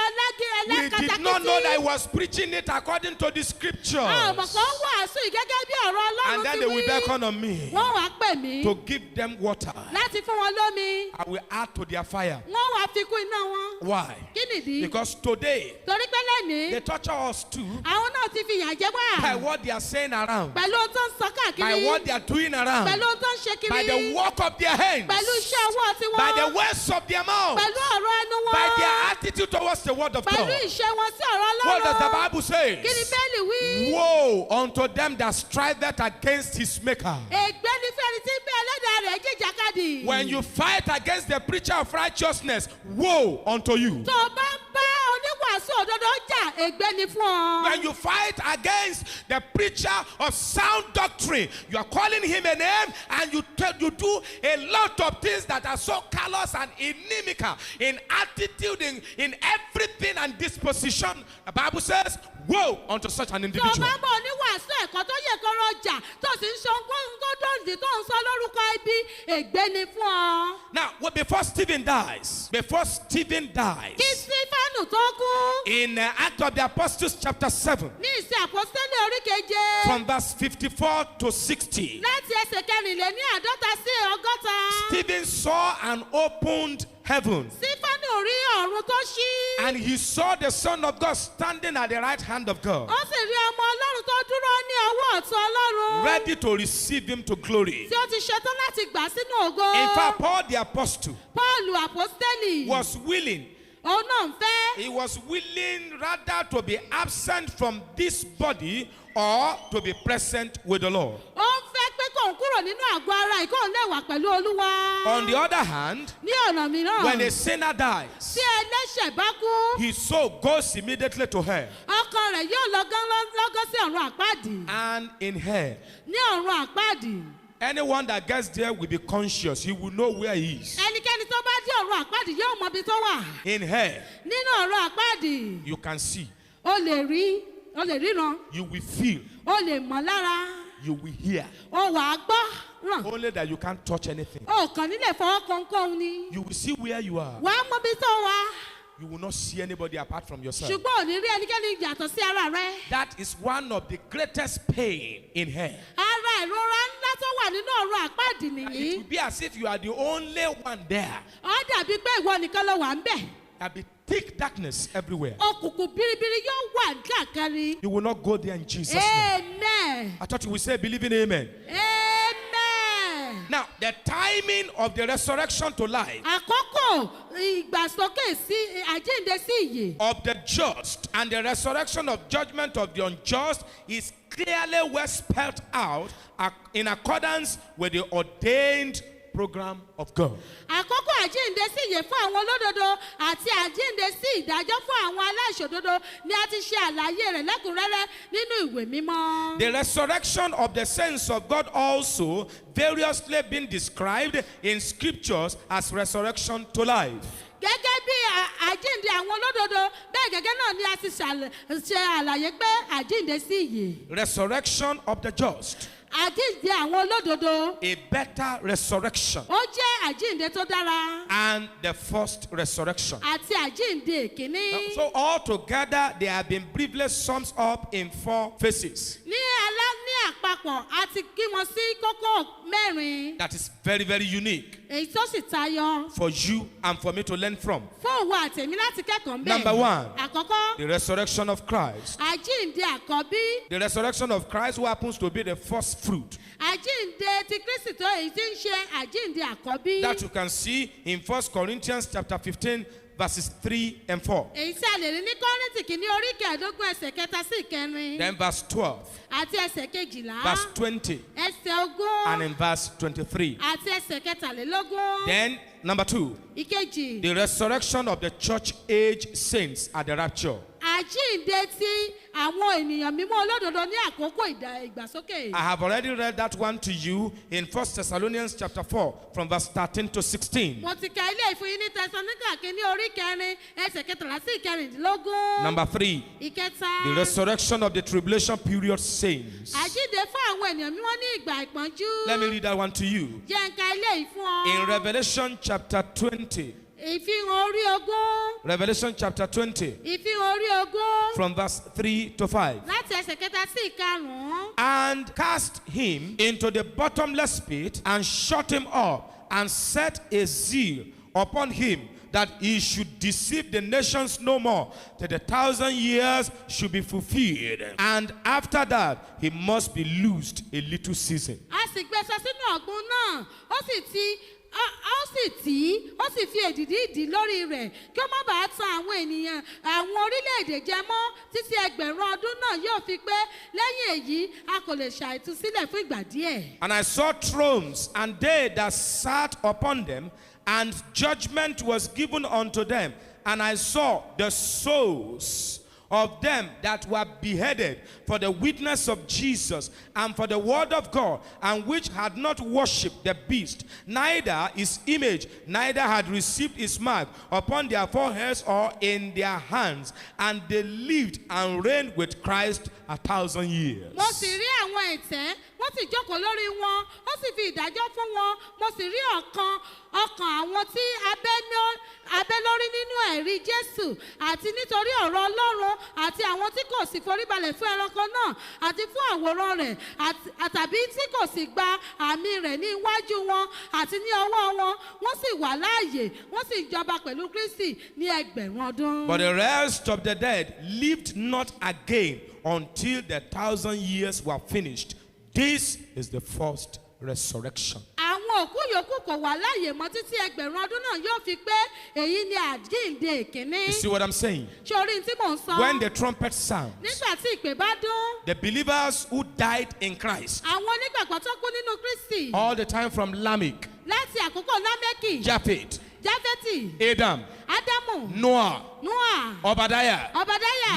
alágídí We did not know that he was preaching it according to the scriptures. Àmọ̀ kan wàásù yìí gẹ́gẹ́ bí ọ̀rọ̀ And Ọlọ́run then ti they will wí. beckon on me Wọ́n wá pè mí to give them water. láti fún wọn lómi. I will add to their fire. Wọ́n wá fi kún iná wọn. Why? Kí nìdí? Because today Torí pé lẹ́nìí, they torture us too àwọn náà ti fi ìyà jẹ by wá. what they are saying around, Pẹ̀lú ohun tó ń sọ by káàkiri. what they are doing Pẹ̀lú around, ohun tó ń ṣe by kiri. the work of their hands, Pẹ̀lú iṣẹ́ ọwọ́ tiwọn. by the words of their mouth, Pẹ̀lú ọ̀rọ̀ ẹnu wọn. by their attitude towards the word of Pẹ̀lú God. ìṣe wọn sí ọ̀rọ̀ What does the Ọlọ́run. Bible say? Kí ni Bẹ́ẹ̀lì wí? Woe unto them that striveth against his maker. Ègbé ni fẹ́ni tí ń bẹ ẹlẹ́dàá rẹ̀ jìjàkadì. When you fight against the preacher of righteousness, woe unto you. Tó o bá ń bá oníwàásù òdodo jà, ègbé ni fún ọ. When you fight against the preacher of sound doctrine, you are calling him a name and you do a lot of things that are so callous and inimical in attitude, in everything and disposition. The Bible says, woe unto such an Tó o individual. bá ń bá oníwàásù ẹ̀kọ́ tó yẹ kọ́rọ̀ jà, tó sì ń ṣe ohun tó ń sọ lórúkọ ibi, ègbé ni fún ọ. Now, before Stephen dies, Kí Sífánù tó kú, in Acts of the Apostles chapter 7, ní ìsìn àpọ́sítélì orí keje, from verse 54 to 60, láti ẹsẹ̀ kẹrìnléní àádọ́ta sí ọgọ́ta. Stephen saw an opened heaven, Sífánù rí ọ̀run tó ṣí. and he saw the Son of God standing at the right hand of God, Ó sì rí ọmọ Ọlọ́run tó dúró ní ọwọ́ ọ̀tún Ọlọ́run. ready to receive him to glory. Tí ó ti ṣetán láti gbà sínú ògo. In fact, Paul the apostle Pọ́ọ̀lù àpọ́sítélì. was willing. Òun náà ń fẹ́. He was willing rather to be absent from this body or to be present with the Lord. Ó ń fẹ́ pé kóun kúrò nínú àgọ́ ara yìí kóun lè wà pẹ̀lú Olúwa. On the other hand, Ní ọ̀nà mìíràn, when a sinner dies, tí ẹlẹ́ṣẹ̀ bá kú, his soul goes immediately to hell. ọkàn rẹ̀ yóò lọ́gán sí ọ̀run àpáàdì. And in hell, Ní ọ̀run àpáàdì. anyone that gets there will be conscious. He will know where he is. Ẹnikẹ́ni tó bá dé ọ̀run àpáàdì yóò mọ ibi tó wà. In hell, Nínú ọ̀run àpáàdì, you can see, o lè ríran, you will feel, o lè mọ̀ lára, you will hear. o wà á gbọ́ ràn. Only that you can't touch anything. O kàn nílẹ̀ fọwọ́ kọ̀ọ̀kan ni. You will see where you are. Wà á mọ ibi tó wà. You will not see anybody apart from yourself. Ṣùgbọ́n ò ní rí ẹnikẹ́ni yàtọ̀ sí ara rẹ. That is one of the greatest pain in hell. Ara ìrora ńlá tó wà nínú ọ̀run àpáàdì It nìyí. will be as if you are the only one there. Ó dàbí pé ìwọ nìkan ló wà ń bẹ̀. There'll be thick darkness everywhere. Òkùnkùn biribiri yóò wà káàkiri. You will not go there in Jesus' name. Amen. I thought you would say, believing amen. Amen. Now, the timing of the resurrection to life Àkókò ìgbàsókè sí àjíǹde sí ìyè. of the just and the resurrection of judgment of the unjust is clearly well spelled out in accordance with the ordained program of God. Àkókò àjíǹde sí ìyè fún àwọn olódodo àti àjíǹde sí ìdájọ́ fún àwọn aláìṣòdodo ni a ti ṣe àlàyé rẹ̀ lẹ́kùnrẹ́rẹ́ nínú ìwé mímọ́. The resurrection of the saints of God also variously been described in scriptures as resurrection to life. Gẹ́gẹ́ bí àjíǹde àwọn olódodo bẹ́ẹ̀ gẹ́gẹ́ náà ni a ti ṣe àlàyé pé àjíǹde sí ìyè. Resurrection of the just. Àjíǹde àwọn olódodo. A better resurrection. Ó jẹ́ àjíǹde tó dára. And the first resurrection. Àti àjíǹde èkíní. So altogether they have been briefly summed up in 4 phases. Ní àpapọ̀ a ti kí wọn sí kókó mẹ́rin. That is very, very unique Èyí tó sì tayọ. for you and for me to learn from. Fún òwò àtẹ̀mí láti kẹ́kọ̀ọ́ ń bẹ̀. Number 1. Àkọ́kọ́. The resurrection of Christ. Àjíǹde àkọ́bí. The resurrection of Christ who happens to be the first fruit. Àjíǹde ti Kristi tó èyí tí ń ṣe àjíǹde àkọ́bí. That you can see in 1 Corinthians chapter 15 verses 3 and 4. Èyí tí a lè rí ní Kọ́ríńtì kìíní orí kẹẹ̀ẹ́dógún ẹsẹ̀ kẹta sí ìkẹrin. Then verse 12, Àti ẹsẹ̀ kejìlá. verse 20, Ẹsẹ̀ ogún. and in verse 23. Àti ẹsẹ̀ kẹtàlélógún. Then number 2, Ìkejì. the resurrection of the church age saints at the rapture. Àjíǹde ti àwọn ènìyàn mímọ́ olódodo ní àkókò ìgbàsókè. I have already read that one to you in 1 Thessalonians chapter 4 from verse 13 to 16. Mo ti ka ilé ìfún yín ní Tẹsalóníkà kìíní orí kẹrin ẹsẹ̀ kẹtàlá sí ìkẹrìndínlógún. Number 3, Ìkẹta. the resurrection of the tribulation period saints. Àjíǹde fún àwọn ènìyàn mímọ́ ní ìgbà ìpọ́njú. Let me read that one to you. Jẹ́ n ka ilé ìfún ọ. In Revelation chapter 20, Ìfihàn orí ogún. Revelation chapter 20, Ìfihàn orí ogún. from verse 3 to 5. Láti ẹsẹ̀ kẹta sí ìkarùn-ún. And cast him into the bottomless pit, and shut him up, and set a seal upon him, that he should deceive the nations no more, till the 1,000 years should be fulfilled. And after that, he must be loosed a little season. A sì gbé sọ sínú ọ̀gbun náà. Ó sì fi èdìdì ìdí lórí rẹ̀ kí ó má bàa tan àwọn ènìyàn àwọn orílẹ̀-èdè jẹ mọ́ títí ẹgbẹ̀rún ọdún náà yóò fi pé. Lẹ́yìn èyí a kò lè ṣàìtúsílẹ̀ fún ìgbà díẹ̀. And I saw thrones, and they that sat upon them, and judgment was given unto them. And I saw the souls of them that were beheaded for the witness of Jesus and for the word of God, and which had not worshipped the beast, neither his image, neither had received his mark upon their foreheads or in their hands. And they lived and reigned with Christ 1,000 years. Mo sì rí àwọn ìtẹ́, wọ́n sì jókòó lórí wọn, ó sì fi ìdájọ́ fún wọn. Mo sì rí ọkàn àwọn tí abẹ́ lórí nínú ẹ̀rí Jésù, àti nítorí ọ̀rọ̀ Ọlọ́run, àti àwọn tí kò sì foríbalẹ̀ fún ẹranko náà, àti fún àwòrán rẹ̀, àtàbí tí kò sì gba àmì rẹ̀ ní iwájú wọn àti ní ọwọ́ wọn. Wọ́n sì wà láàyè, wọ́n sì jọba pẹ̀lú Kristi ní ẹgbẹ̀rún ọdún. But the rest of the dead lived not again until the 1,000 years were finished. This is the first resurrection. Àwọn òkú yòókù kò wà láàyè mọ́ títí ẹgbẹ̀rún ọdún náà yóò fi pé. Èyí ni àjíǹde ìkíní. You see what I'm saying? Ṣé orí tí mò ń sọ? When the trumpet sounds, Nígbà tí ìpè bá dún, the believers who died in Christ, àwọn onígbàgbọ́ tó kú nínú Kristi all the time from Lamech, láti àkókò Lámẹ́kì, Japheth, Jáfẹ́tì, Adam, Ádámù, Noah, Nóà, Obadiah, Ọbadáyà,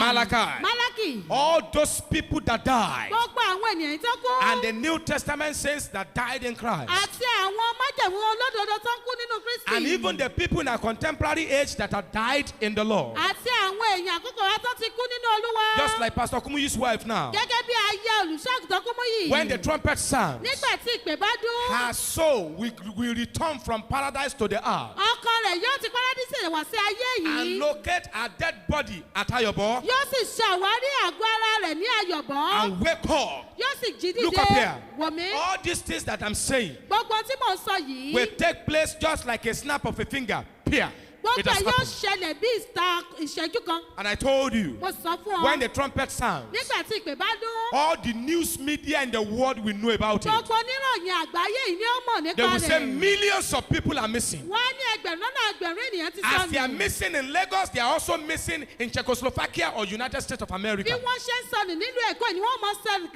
Málákì, all those people that died, gbogbo àwọn ènìyàn tó kú, and the New Testament saints that died in Christ, àti àwọn májẹ̀mú olódodo tó kú nínú Kristi, and even the people in our contemporary age that have died in the Lord. àti àwọn èèyàn àkókò wa tó ti kú nínú Olúwa. Just like Pastor Kumuyu's wife now. Gẹ́gẹ́ bí ayé olùṣọ́àgùtàn Kúmúyì. When the trumpet sounds, Nígbà tí ìpè bá dún, her soul will return from paradise to the earth ọkàn rẹ̀ yóò ti Párádísè wá sí ayé and yìí. locate her dead body at Ayobo Yóò sì ṣàwárí àgọ́ ara rẹ̀ ní Àyọ̀bọ́. and wake up. Yóò sì jí Look up dìde. here. Wò mí. All these things that I'm saying Gbogbo tí mò ń sọ yìí. will take place just like a snap of a finger. Here. It Gbogbo has yóò happened. ṣẹlẹ̀ bí ìṣẹ́jú kan. And I told you, Mo sọ fún ọ. when the trumpet sounds, Nígbà tí ìpè bá dún. all the news media in the world will know about it. Gbogbo oníròyìn àgbáyé yìí ni ó mọ̀ They nípa will say rẹ̀. millions of people are missing. Wọ́n á ní ẹgbẹ̀rún lọ́nà ẹgbẹ̀rún ènìyàn ti As they are sọnù. missing in Lagos, they are also missing in Czechoslovakia or United States of Bí America. wọ́n ṣe ń sọnù nílùú Èkó ni wọ́n mọ sọnù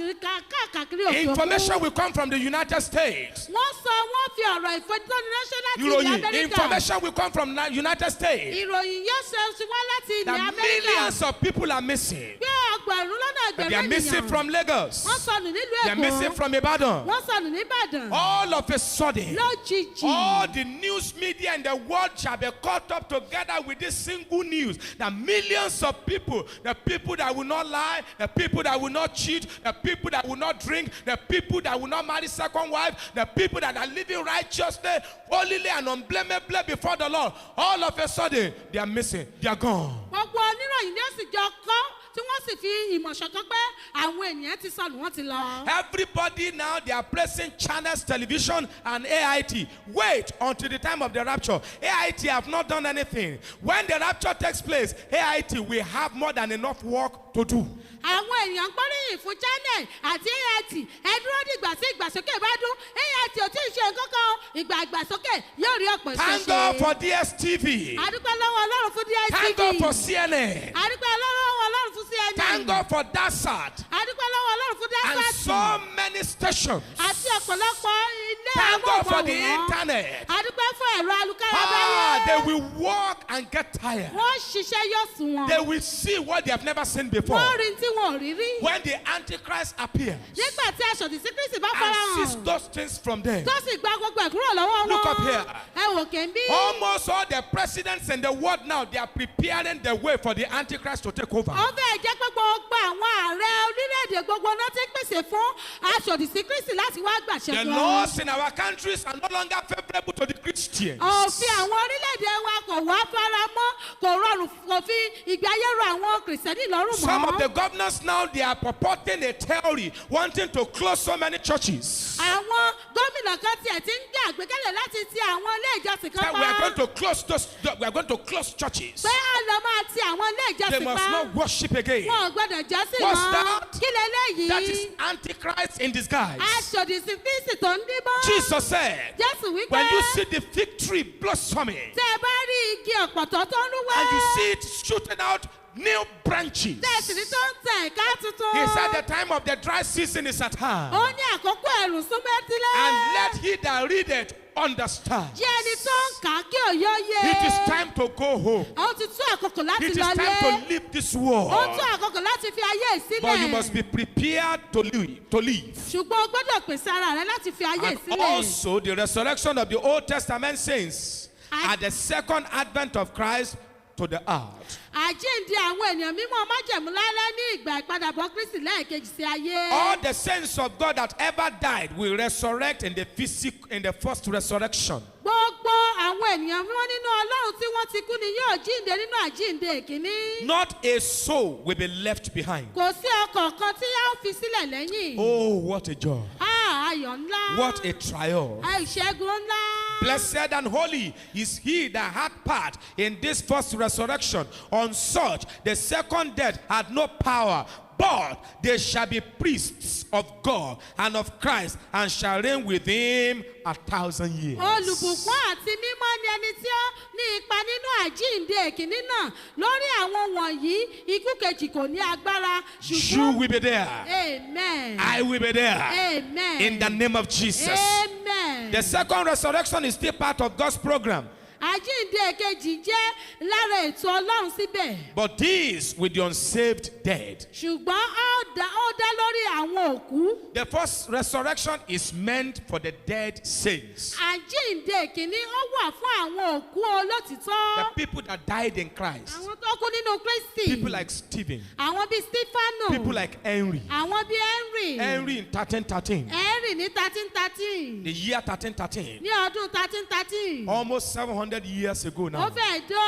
káàkiri òkè òkun. Information will come from the United States. Wọ́n fi ọ̀rọ̀ ìfọdúnrún ránṣẹ́ láti ilẹ̀ Ìròyìn, Amẹ́ríkà. information will come from United States. Ìròyìn yóò ṣe wá láti ilẹ̀ That Amẹ́ríkà. millions of people are missing. Pé ẹgbẹ̀rún lọ́nà But they are ẹgbẹ̀rún missing ènìyàn. from Lagos. Wọ́n sọnù nílùú They are missing Èkó. from Ibadan. Wọ́n sọnù níbàdàn. All of a sudden, Lójijì. all the news media in the world shall be caught up together with this single news that millions of people, the people that will not lie, the people that will not cheat, the people that will not drink, the people that will not marry second wife, the people that are living righteously, holily and unblameably before the Lord, all of a sudden they are missing, they are gone. Gbogbo oníròyìn ni ó sì jọ kọ́ tí wọ́n sì fi ìmọ̀ ṣọ̀kan pé àwọn ènìyàn ti sọnù wọ́n ti lọ. Everybody now, they are placing channels, television, and AIT. Wait until the time of the rapture. AIT have not done anything. When the rapture takes place, AIT will have more than enough work to do. Àwọn èèyàn ń gbóríyìn fún channel àti AIT ẹ dúró dìgbà tí ìgbàsókè bá dún AIT ò tí ì ṣe nǹkan kan ìgbà ìgbàsókè yóò rí ọ̀pọ̀ Thank ṣẹṣẹ. God for DSTV. Adúpẹ́ lọ́wọ́ Ọlọ́run fún Thank God DSTV. for CNN. Adúpẹ́ lọ́wọ́ Ọlọ́run fún CNN. Thank God for DASAT. Adúpẹ́ lọ́wọ́ Ọlọ́run fún And DASAT. so many stations. Àti ọ̀pọ̀lọpọ̀ ilé Thank God for the amóhùnmáwòrán. internet. Adúpẹ́ fún ẹ̀rọ Ah, they alùkáyọ̀báyé. will walk and get tired. Wọ́n ṣiṣẹ́ yóò sùn wọn. They will see what they have never seen before. Wọ́n rí tí wọn ò rí rí. When the Antichrist appears Nígbà tí aṣọ̀dì sí Kristi bá and fara sees hàn. those things from them. Tó sì gba gbogbo ẹ̀ kúrò lọ́wọ́ wọn. Look up here. Ẹ wò kéńbí. Almost all the presidents in the world now, they are preparing the way for the Antichrist to take over. Ó fẹ́ jẹ́ pé gbogbo àwọn ààrẹ orílẹ̀-èdè gbogbo náà ti pèsè fún aṣọ̀dì sí Kristi láti wá gbàṣẹ The fún wọn. laws in our countries are no longer favorable to the Christians. òfin àwọn orílẹ̀-èdè wa kò wá fara mọ́ kò rọrùn kò fi ìgbé ayé rọ àwọn kìrìsìtẹ́nì lọ́rùn Some of the mọ́. governors now, they are purporting a theory wanting to close so many churches. àwọn gómìnà kan tiẹ̀ ti ń gbé àgbékalẹ̀ láti ti àwọn ilé ìjọsìn kan That we are pa. going to close those, we are going to close churches. pé a lọ máa ti àwọn ilé They ìjọsìn must pa. not worship again. wọn ò gbọdọ̀ jọ́sìn What's mọ́. that? kí leléyìí? That is Antichrist in disguise. aṣòdì sí kristi tó ń díbọ́n. Jesus said, jésù wípé when you see the fig tree blossoming tẹ́ ẹ bá rí igi ọ̀pọ̀tọ́ tó ń rúwẹ́. and you see it shooting out new branches, tẹ́ ẹ sì rí tó ń tẹ̀ ẹ̀ka tuntun. he said the time of the dry season is at hand. ó ní àkókò ẹ̀rùn súnmọ́ etílé. And let he that readeth understand. jẹ́ ẹni tó ń kà á kí òye ó yé. It is time to go home. ó ti tó àkókò láti It is lọ time lé. to leave this ó world. tó àkókò láti fi ayé ìsílẹ̀. But you must be prepared to leave. ṣùgbọ́n o gbọ́dọ̀ pèsè ara rẹ láti fi ayé And ìsílẹ̀. also the resurrection of the Old Testament saints at the second advent of Christ to the earth. àjíǹde àwọn ènìyàn mímọ́ májẹ̀mú láéláé ní ìgbà ìpadàbọ̀ kristi lẹ́ẹ̀kejì sí ayé. All the saints of God that ever died will resurrect in the first resurrection. gbogbo àwọn ènìyàn mímọ́ nínú ọlọ́run tí wọ́n ti kú ni yóò jíǹde nínú àjíǹde èkíní. Not a soul will be left behind. kò sí ọkọ̀ kan tí a ó fi sílẹ̀ lẹ́yìn. Oh, what a joy. ayọ̀ ńlá. What a triumph. ìṣẹ́gun ńlá. Blessed and holy is he that had part in this first resurrection. On such, the second death had no power, but they shall be priests of God and of Christ, and shall reign with him 1,000 years. olùbùkún àti mímọ́ ni ẹni tí ó ní ipa nínú àjíǹde èkíní náà lórí àwọn wọ̀nyí ikú kejì kò ní agbára You ṣùgbọ́n. will be there. amen. I will be there. amen. In the name of Jesus. amen. The second resurrection is still part of God's program. àjíǹde èkejì jẹ́ lára ètò ọlọ́run síbẹ̀. But this with the unsaved dead. ṣùgbọ́n ó dá lórí àwọn òkú. The first resurrection is meant for the dead saints. àjíǹde èkíní ó wà fún àwọn òkú olótìtọ́. The people that died in Christ. àwọn tó kú nínú kristi. People like Stephen. àwọn bíi stefano. People like Henry. àwọn bíi henry. Henry in 1313. henry ní 1313. The year 1313. ní ọdún 1313. Almost 700 years ago ó now. fẹ́ dó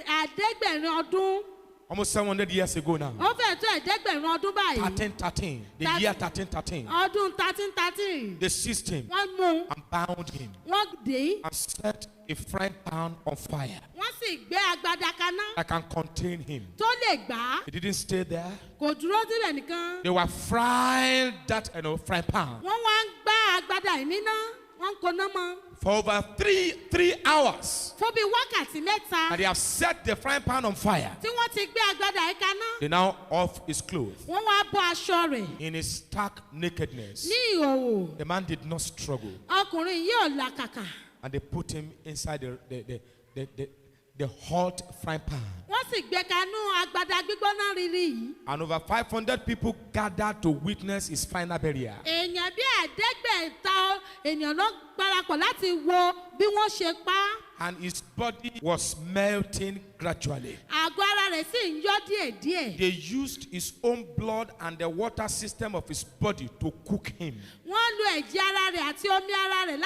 àádẹ́gbẹ̀rin ọdún. Almost 700 years ago now. ó fẹ́ tó ẹ̀ẹ́dẹ́gbẹ̀rin ọdún báyìí. 1313. The year 1313. ọdún 1313. They seized him wọ́n mú and bound him wọ́n dé and set a frying pan on fire wọ́n sì gbé agbada kaná that can contain him. tó lè gbà á. He didn't stay there. kò dúró síbẹ̀ nìkan. They were frying that frying pan wọ́n wá ń gbá agbada yìí níná wọ́n ń koná mọ́. for over three hours. fún bíi wákàtí mẹ́ta And they have set the frying pan on fire. tí wọ́n ti gbé agbada yìí kaná. They now off his clothes. wọ́n wá bọ́ aṣọ rẹ̀ In his stark nakedness. ní ìhòòhò. The man did not struggle. ọkùnrin yìí ò làkàkà. And they put him inside the hot frying pan. wọ́n sì gbé kanú agbada gbígbóná riri yìí. And over 500 people gathered to witness his final burial. èèyàn bí ẹ̀ẹ́dẹ́gbẹ̀ta ènìyàn ló parapọ̀ láti wo bí wọ́n ṣe pa á. And his body was melting gradually. àgọ́ ara rẹ̀ sì ń yọ́ díẹ̀díẹ̀. They used his own blood and the water system of his body to cook him. wọ́n lo ẹ̀jẹ̀ ara rẹ̀ àti omi ara rẹ̀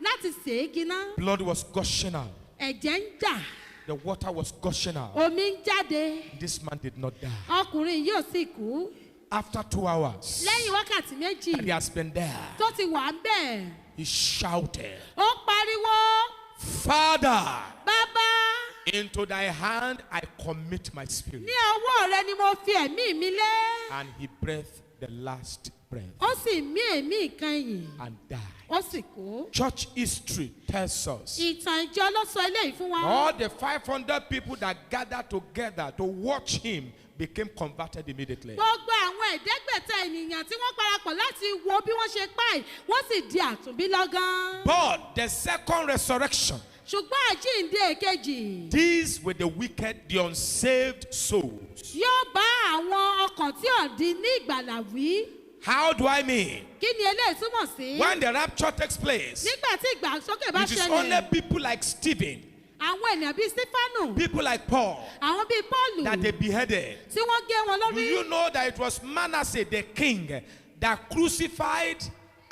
láti sè é jiná. Blood was gushing out. ẹ̀jẹ̀ ń jà The water was gushing out. omi ń jáde. This man did not die. ọkùnrin yóò sì kú. After 2 hours, lẹ́yìn wákàtí méjì and he has been there, tó ti wà ń bẹ̀. he shouted, ó pariwo Father, bàbá into thy hand I commit my spirit. ní ọwọ́ rẹ ni mo fi ẹ̀mí mi lé. And he breathed the last breath ó sì mí èémí ìkẹyìn and died. ó sì kú. Church history tells us ìtàn ìjọ ló sọ eléyìí fún wa. all the 500 people that gathered together to watch him became converted immediately. gbogbo àwọn ẹ̀ẹ́dẹ́gbẹ̀ta ènìyàn tí wọ́n parapọ̀ láti wo bí wọ́n ṣe pa ẹ̀ wọ́n sì di àtúnbí lọ́gán. But the second resurrection, ṣùgbọ́n àjíǹde èkejì these were the wicked, the unsaved souls. yóò bá àwọn ọkàn tí ò di ní ìgbàlà wí. How do I mean? kí ni eléyìí túmọ̀ sí? When the rapture takes place, nígbà tí ìgbàsókè bá it is only ṣẹlẹ̀ people like Stephen, àwọn ènìyàn bíi stefano people like Paul, àwọn bíi paulu that they beheaded. tí wọ́n gé wọn Do lórí. you know that it was Manasseh the king that crucified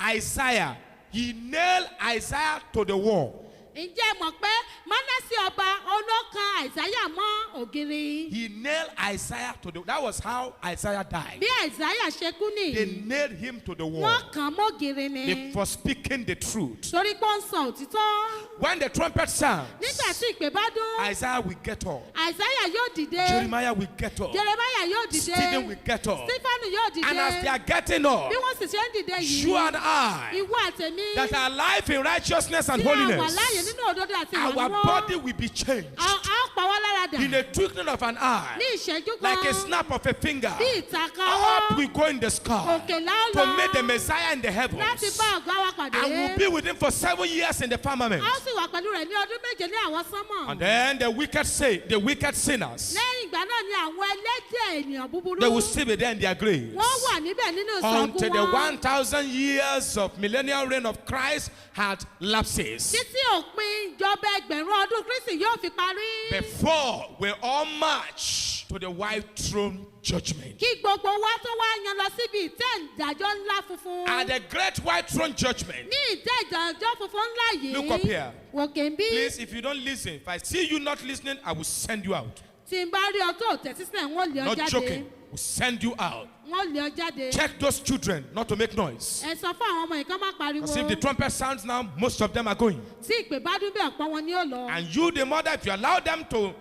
Isaiah. He nailed Isaiah to the wall. Ǹjẹ́ mọ̀ pé Mánásì ọba olókan Àìsáyà mọ́ ògiri? He nailed Isaiah to the wall. That was how Isaiah died. Bí Àìsáyà ṣe kú They nìyí, nailed him to the wall wọ́n kàn án mọ́gìrì ni. for speaking the truth. Torí pé ó ń sọ òtítọ́. When the trumpet sounds, Nígbà tí ìpè bá dún, Isaiah will get up. Àìsáyà yóò dìde. Jeremiah will get up. Jeremáyà yóò dìde. Stephen will get up. Stefanu yóò dìde. And as they are getting up, Bí wọ́n sì ṣe ń dìde yìí, you and I ìwọ àtẹ̀mí that are alive in righteousness and tí a wà holiness, láàyè nínú òdodo àti ìwà our mímọ́, body will be changed a ó pa wá lára dà. in a twinkling of an eye, Ní ìṣẹ́jú like a kan, snap of a finger. bí ìtàkà Up ọwọ́, we go in the sky òkè láó to lọ meet the Messiah in the láti heavens, bá ọ̀gá wa pàdé. and we'll be with him for 7 years in the firmament. A ó sì wà pẹ̀lú rẹ̀ ní ọdún méje ní àwọn sánmọ̀. And then the wicked sinners, Lẹ́yìn ìgbà náà ni àwọn ẹlẹ́dẹ̀ ènìyàn búburú. they will still be there in their graves Wọ́n wà níbẹ̀ nínú ìsọ̀kú until the wọn. 1,000 years of millennial reign of Christ had lapses, Títí òpin ìjọba ẹgbẹ̀rún ọdún Kristi yóò fi parí. before we all march to the white throne judgment. Kí gbogbo wa tó wá yan lọ síbi ìtẹ́ ìdájọ́ ńlá funfun. At the great white throne judgment, Ní ìtẹ́ ìdájọ́ funfun ńlá yìí. look up here. Wòkè ń bí. Please, if you don't listen, if I see you not listening, I will send you out. Tí n bá rí ọ tó tẹ̀sí sílẹ̀, wọ́n lé ọ Not jáde. joking. We'll send you out. Wọ́n lé ọ jáde. Check those children not to make noise. Ẹ sọ fún àwọn ọmọ yìí kán má pariwo. Because if the trumpet sounds now, most of them are going. Tí ìpè bá dún bí ọ̀pọ̀ wọn ni ó lọ. And you, the mother, if you allow them to,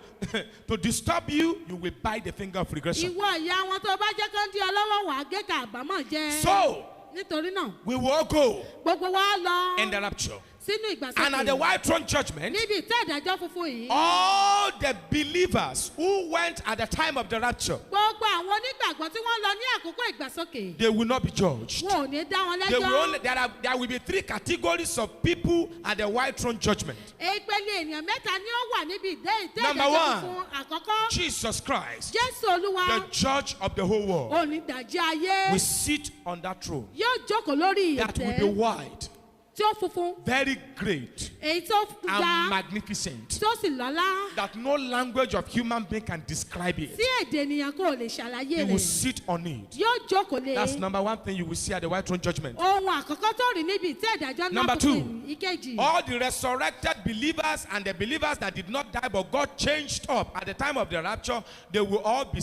to disturb you, you will bite the finger of regression. Ìwọ ìyá wọn tó bá jẹ́ kán dí ọ lọ́wọ́ wà á gé ká àbámọ̀ jẹ. So, Nítorí náà, we will all go gbogbo wa lọ in the rapture. sínú And at the ìgbàsókè. white throne judgment, Níbi ìtẹ́ ìdájọ́ funfun yìí. all the believers who went at the time of the rapture, Gbogbo àwọn onígbàgbọ́ tí wọ́n lọ ní àkókò ìgbàsókè. they will not be judged. Wọn ò ní dá wọn They will lẹ́jọ́. only, there will be 3 categories of people at the white throne judgment. Ìpele ènìyàn mẹ́ta ni ó wà níbi ìtẹ́ Number ìdájọ́ one. funfun àkọ́kọ́. Jesus Christ, Jésù Olúwa the judge of the whole world, onídàájọ́ ayé will sit on that throne. yóò jókòó lórí That will be ìtẹ́ wide, tí ó funfun, very great, èyí tó and ga, magnificent. tí ó sì lọ́lá, That no language of human being can describe tí it. èdè ènìyàn kò lè ṣàlàyé You will rẹ̀. sit on it. Yóò jókòó lé. That's number one thing you will see at the white throne judgment. Ohun àkọ́kọ́ tó rí níbi ìtẹ́ ìdájọ́ náà Number funfun ìkejì. All the resurrected believers and the believers that did not die but God changed up at the time of the rapture, they will all be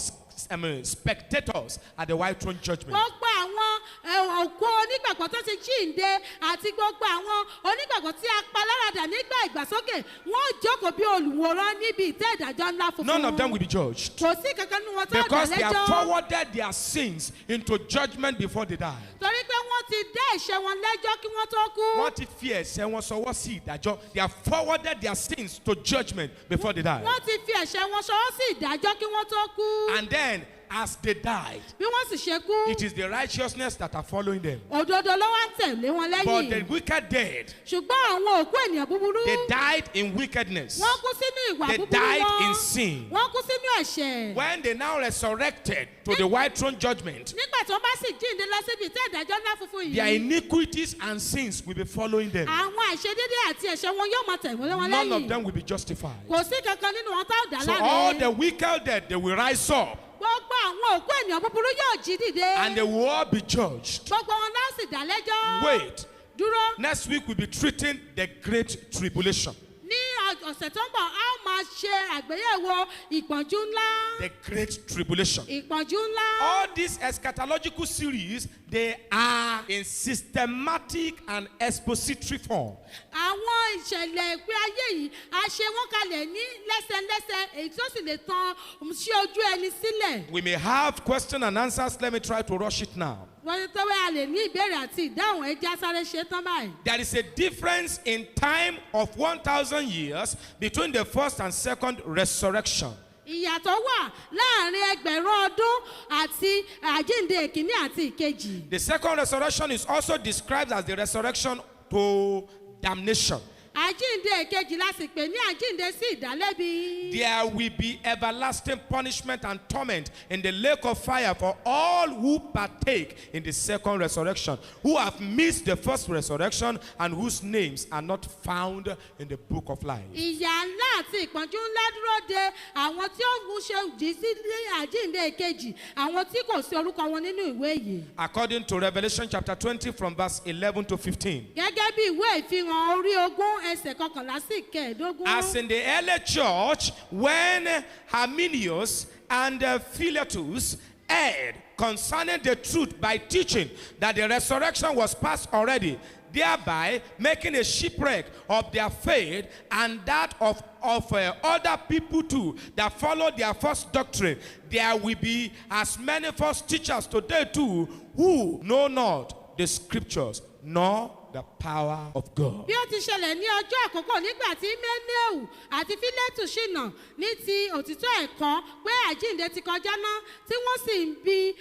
spectators at the white throne judgment. Gbogbo àwọn òkú onígbàgbọ́ tó ti jíǹde àti gbogbo àwọn onígbàgbọ́ tí a pa láradà nígbà ìgbàsókè wọ́n jókòó bí olùwòran níbi ìtẹ́ ìdájọ́ ńlá funfun. None of them will be judged Kò sí kankan nínú wọn tó dá because they have lẹ́jọ́. forwarded their sins into judgment before they die. Torí pé wọ́n ti dá ẹ̀ṣẹ̀ wọn lẹ́jọ́ kí wọ́n tó kú. Wọ́n ti fi ẹ̀ṣẹ̀ wọn sọwọ́ sí ìdájọ́. They have forwarded their sins to judgment before they die. Wọ́n ti fi ẹ̀ṣẹ̀ wọn ṣọwọ́ sí ìdájọ́ kí wọ́n tó kú. And then, as they died, Bí wọ́n sì ṣe kú, it is the righteousness that are following them. òdodo ló wá ń tẹ̀lé wọn But the lẹ́yìn. wicked dead, Ṣùgbọ́n àwọn òkú ènìyàn búburú, they died in wickedness. wọ́n kú sínú ìwà They búburú died wọn. in sin. Wọ́n kú sínú ẹ̀ṣẹ̀. When they now resurrected to the white throne judgment, Nígbà tí wọ́n bá sì jíǹde lọ síbi ìtẹ́ ìdájọ́ ńlá funfun their yìí, iniquities and sins will be following them. àwọn àìṣedédé àti ẹ̀ṣẹ̀ wọn yóò máa tẹ̀lé wọn None of lẹ́yìn. them will be justified. Kò sí kankan nínú wọn tá ò dá So all láre. the wicked dead, they will rise up Gbogbo àwọn òkú ènìyàn búburú yóò jí dìde. and they will all be judged. Gbogbo wọn náà sì dá lẹ́jọ́. Wait, Dúró. next week we'll be treating the great tribulation. Ní ọ̀sẹ̀ tó ń bọ̀, a ó máa ṣe àgbéyẹ̀wò ìpọ́njú ńlá. The great tribulation. Ìpọ́njú ńlá. All these eschatological series, they are in systematic and expository form. Àwọn ìṣẹ̀lẹ̀ ìpín ayé yìí, a ṣe wọ́n kalẹ̀ ní lẹ́sẹ̀lẹ́sẹ̀ èyí tó sì lè tan sí ojú ẹni sílẹ̀. We may have question and answers. Let me try to rush it now. Wọ́n ti tọ́wé a lè ní ìbéèrè àti ìdáhùn ẹja sáré ṣe tán báyìí. There is a difference in time of 1,000 years between the first and second resurrection. Ìyàtọ̀ wà láàrin ẹgbẹ̀rún ọdún àti àjíǹde ìkíní àti ìkejì. The second resurrection is also described as the resurrection to damnation. àjíǹde èkejì la sì pè ní àjíǹde sí ìdálẹ́bi. There will be everlasting punishment and torment in the lake of fire for all who partake in the second resurrection, who have missed the first resurrection and whose names are not found in the book of life. ìyà ńlá àti ìpọ́njú ńlá dúró de àwọn tí ó ń ṣe òdì sí àjíǹde èkejì, àwọn tí kò sí orúkọ wọn nínú ìwé yìí. According to Revelation chapter 20 from verse 11 to 15. gẹ́gẹ́ bí ìwé ìfihàn orí ogún ẹsẹ̀ kọkànlá sí ìkẹẹ̀dógún. As in the early church, when Arminius and Philetus erred concerning the truth by teaching that the resurrection was past already, thereby making a shipwreck of their faith and that of other people too that follow their false doctrine, there will be as many false teachers today too who know not the scriptures nor the power of God. bí ó ti ṣẹlẹ̀ ní ọjọ́ àkọ́kọ́ nígbà tí Ménéù àti Fílétù ṣìnà ní ti òtítọ́ ẹ̀kọ́ pé àjíǹde ti kọjá ná, tí wọ́n sì ń bi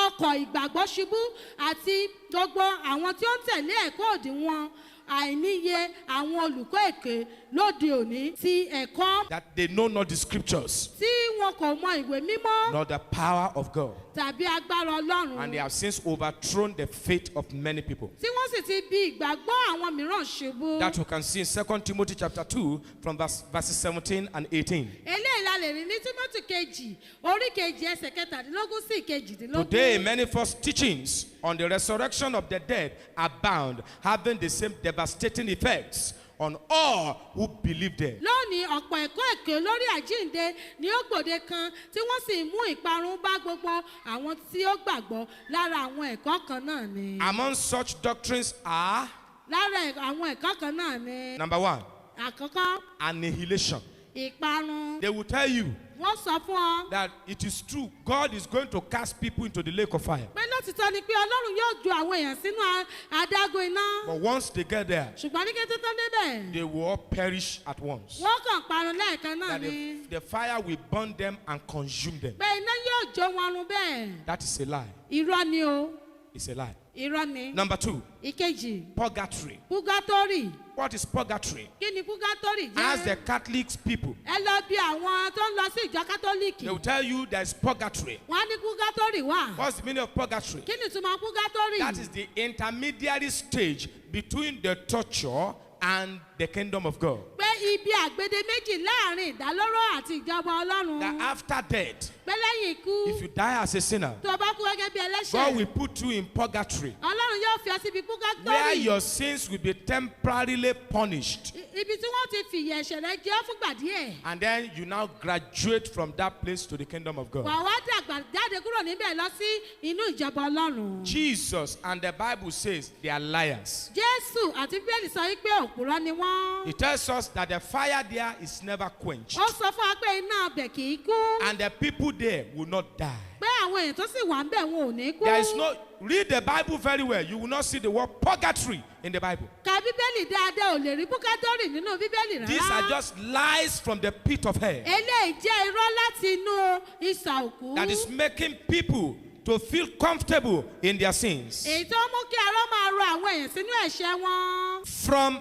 ọkọ̀ ìgbàgbọ́ ṣubú àti gbogbo àwọn tí ó ń tẹ̀lé ẹ̀kọ́ òdì wọn, àìníye àwọn olùkọ́ èké lóde òní ti ẹ̀kọ́. That they know not the scriptures tí wọn kò mọ ìwé mímọ́ nor the power of God. tàbí agbára Ọlọ́run. And they have since overthrown the faith of many people. tí wọ́n sì ti bi ìgbàgbọ́ àwọn mìíràn ṣubú. That you can see in 2 Timothy chapter 2 from verses 17 and 18. eléyìí la lè rí ní Tímótì kejì orí kejì ẹsẹ̀ kẹtàdínlógún sí ìkejìdínlógún. Today, many false teachings on the resurrection of the dead abound, having the same devastating effects on all who believe them. lónìí ọ̀pọ̀ ẹ̀kọ́ èké lórí àjíǹde ni ó gbòde kan tí wọ́n sì mú ìparun bá gbogbo àwọn tí ó gbàgbọ́ lára àwọn ẹ̀kọ́ kan náà ni. Among such doctrines are, lára àwọn ẹ̀kọ́ kan náà ni. number 1, àkọ́kọ́ annihilation. ìparun. They will tell you wọ́n sọ fún ọ that it is true, God is going to cast people into the lake of fire. pé lótìtọ́ ni pé Ọlọ́run yóò ju àwọn èèyàn sínú adágún iná. But once they get there, ṣùgbọ́n ní kété tán débẹ̀ they will all perish at once. wọ́n kàn parun lẹ́ẹ̀kan náà That ni. the fire will burn them and consume them. pé iná yóò jó wọn run bẹ́ẹ̀. That is a lie. irọ́ ni o. It's a lie. irọ́ ni. Number 2, ìkejì purgatory. púgátórì. What is purgatory? kí ni púgátórì Ask the jẹ́? Catholic people. ẹ lọ bí àwọn tó ń lọ sí ìjọ kátólíìkì. They will tell you there is purgatory. wọ́n á ní púgátórì wà. What's the meaning of purgatory? kí ni ìtumọ̀ púgátórì? That is the intermediary stage between the torture and the kingdom of God. pé ibi àgbede méjì láàrin ìdálóró àti ìjọba Ọlọ́run. That after death, pé lẹ́yìn ikú if you die as a sinner, tó o bá kú gẹ́gẹ́ bí God ẹlẹ́ṣẹ̀ will put you in purgatory, Ọlọ́run yóò fi ọ síbi where púgátórì. your sins will be temporarily punished. ibi tí wọ́n ti fìyà ẹ̀ṣẹ̀ rẹ jẹ́ fúngbà díẹ̀. And then you now graduate from that place to the kingdom of God. wà wá dàgbà jáde kúrò níbẹ̀ lọ sí inú ìjọba Ọlọ́run. Jesus and the Bible says they are liars. Jésù àti Bíbélì sọ wípé òpùrọ́ ni wọ́n. It tells us that the fire there is never quenched. ó sọ fún wa pé iná ọbẹ̀ kì í kú. And the people there will not die. pé àwọn èèyàn tó sì wà ń bẹ̀ wọn ò ní kú. There is no, read the Bible very well. You will not see the word purgatory in the Bible. ka Bíbélì dáadáa ò lè rí púkátórì nínú Bíbélì rárá. These are just lies from the pit of hell eléyìí jẹ́ irọ́ láti inú ìsà òkú. that is making people to feel comfortable in their sins. èyí tó mú kí arọ́ máa rọ àwọn èèyàn sínú ẹ̀ṣẹ̀ wọn. From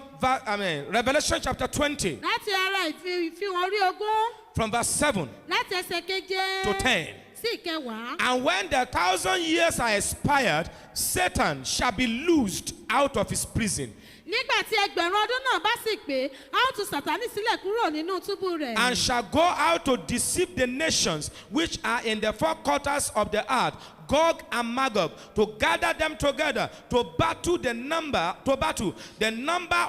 Revelation chapter 20, láti ara ìfihàn orí ogún. from verse 7 láti ẹsẹ̀ keje. to 10. sí ìkẹwàá. And when the 1,000 years are expired, Satan shall be loosed out of his prison nígbà tí ẹgbẹ̀rún ọdún náà bá sì pé a ó tú Sátánì sílẹ̀ kúrò nínú túbú rẹ̀. and shall go out to deceive the nations which are in the four quarters of the earth, Gog and Magog, to gather them together to battle the number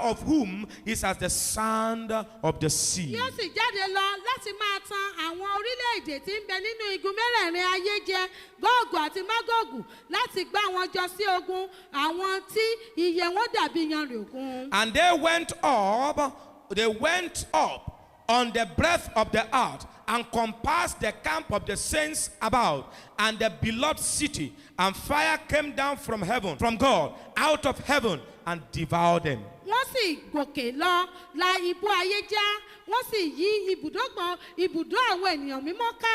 of whom is as the sand of the sea. yóò sì jáde lọ láti máa tan àwọn orílẹ̀-èdè tí ń bẹ nínú igun mẹ́rẹ̀ẹ̀rin ayé jẹ Góògù àti Mágógù láti gbá wọn jọ sí ogun àwọn tí iye wọn dàbí yanrìn òkun. And they went up on the breadth of the earth and compassed the camp of the saints about and the beloved city, and fire came down from heaven, from God, out of heaven, and devoured them. wọ́n sì gòkè lọ la ibú ayé já wọ́n sì yí ibùdó àwọn ènìyàn mímọ́ ká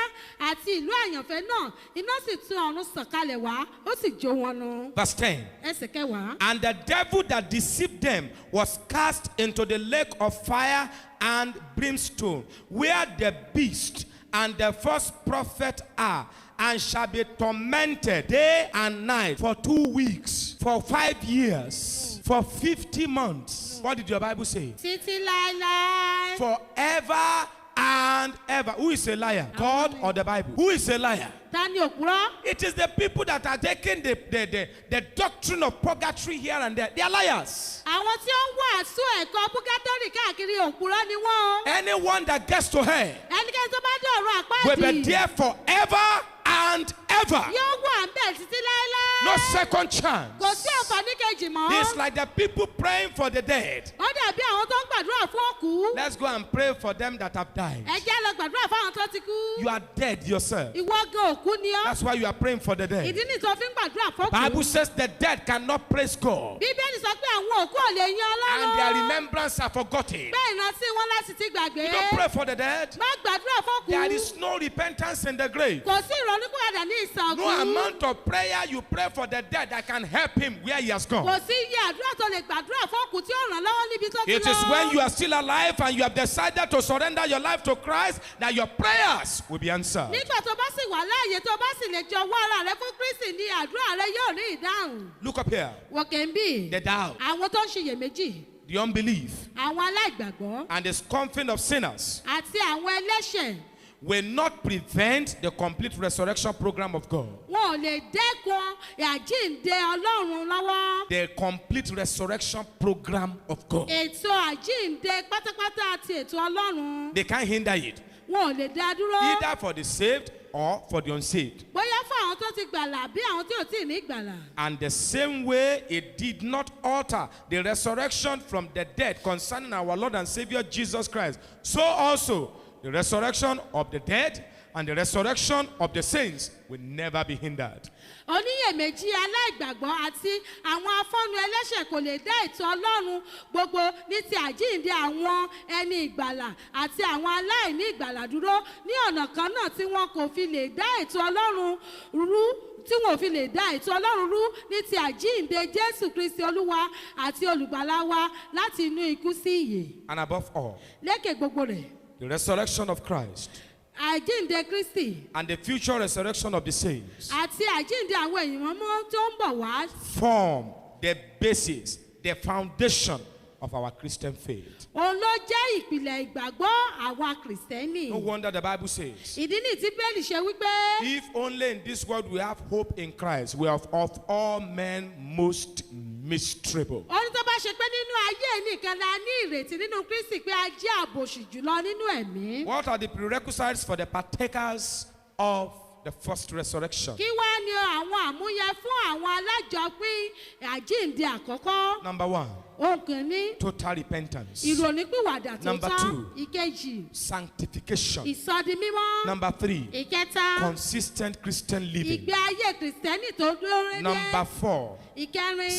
àti ìlú àyànfẹ́ náà. Iná sì tún ọ̀run sọ̀kalẹ̀ wá, ó sì jó wọn run. Verse 10. Ẹsẹ̀ kẹwàá. And the devil that deceived them was cast into the lake of fire and brimstone, where the beast and the false prophet are, and shall be tormented day and night for 2 weeks, for 5 years, for 50 months. What did your Bible say? Títí láéláé. Forever and ever. Who is a liar? God or the Bible? Who is a liar? Ta ni òpùrọ́? It is the people that are taking the doctrine of purgatory here and there. They are liars. Àwọn tí ó ń wàásù ẹ̀kọ́ púkátọ́rì káàkiri òpùrọ́ ni wọ́n. Anyone that gets to hell Ẹnikẹ́ni tó bá dé ọ̀run will be àpáàdì there forever and ever. yóò wà ń bẹ̀ títí láéláé. No second chance. Kò sí àǹfààní kejì mọ́. It's like the people praying for the dead. Ó dàbí àwọn tó ń gbàdúrà fún òkú. Let's go and pray for them that have died. Ẹ jẹ́ lọ gbàdúrà fún àwọn tó ti kú. You are dead yourself. Ìwọ gan òkú ni ọ́. That's why you are praying for the dead. Ìdí nìyí tó fi ń gbàdúrà fún òkú. Bible says the dead cannot praise God, Bíbélì sọ pé àwọn òkú ò lè yan Ọlọ́run. and their remembrance are forgotten. Bẹ́ẹ̀ ìrántí wọn láti ti gbàgbé. You don't pray for the dead. Má gbàdúrà fún òkú. There is no repentance in the grave. Kò sí ìrònúpìwàdà ní ìsàn No òkú. amount of prayer you pray for the dead that can help him where he has Kò gone. sí iye àdúrà tó lè gbàdúrà fún òkú tí ó ràn lọ́wọ́ níbi tó ti lọ. It is when you are still alive and you have decided to surrender your life to Christ that your prayers will be answered. Nígbà tó bá sì wà láàyè tó bá sì lè jọ̀wọ́ ara rẹ fún Kristi ní àdúrà rẹ yóò rí ìdáhùn. Look up here. Wọ̀kẹ́ ń bì. The doubt, Àwọn tó ń ṣiyèméjì. the unbelief, Àwọn aláìgbàgbọ́. and the scoffing of sinners Àti àwọn ẹlẹ́ṣẹ̀. will not prevent the complete resurrection program of God. Wọn ò lè dẹ́kun àjíǹde Ọlọ́run lọ́wọ́. The complete resurrection program of God. Ètò àjíǹde pátápátá àti ètò Ọlọ́run. They can't hinder it, Wọn ò lè dá dúró. either for the saved or for the unsaved. Bóyá fún àwọn tó ti gbàlà bí àwọn tí ò tí ì ní gbàlà. And the same way it did not alter the resurrection from the dead concerning our Lord and Savior Jesus Christ, so also the resurrection of the dead and the resurrection of the saints will never be hindered. Oníyèméjì aláìgbàgbọ́ àti àwọn afọ́nu ẹlẹ́ṣẹ̀ kò lè dá ètò Ọlọ́run gbogbo ní ti àjíǹde àwọn ẹni ìgbàlà àti àwọn aláìní ìgbàlà dúró ní ọ̀nà kan náà tí wọn kò fi lè dá ètò Ọlọ́run rú ní ti àjíǹde Jésù Kristi Olúwa àti olùgbàlà wa láti inú ikú sí ìyè. And above all, Lékè gbogbo rẹ̀, the resurrection of Christ àjíǹde Kristi and the future resurrection of the saints àti àjíǹde àwọn èèyàn mọ́ tó ń bọ̀ wá form the basis, the foundation of our Christian faith. òun ló jẹ́ ìpìlẹ̀ ìgbàgbọ́ àwa Kìrìsìtẹ́nì. No wonder the Bible says, Ìdí nìyí tí Bẹ́ẹ̀lì ṣe wípé if only in this world we have hope in Christ, we are of all men most miserable. ó ní tó bá ṣe pé nínú ayé nìkan la ní ìrètí nínú Kristi pé a jẹ́ àbòsí jùlọ nínú ẹ̀mí. What are the prerequisites for the partakers of the first resurrection? Kí wá ni àwọn àmúyẹ fún àwọn alájọpín àjíǹde àkọ́kọ́? Number one, Ohun kìíní, total repentance. ìrònípìwàdà tó Number tán. two, Ìkejì, sanctification. ìsọdimímọ́. Number three, Ìkẹta, consistent Christian living. ìgbé ayé Kìrìsìtẹ́nì tó dúró Number déédéé. four, Ìkẹrin,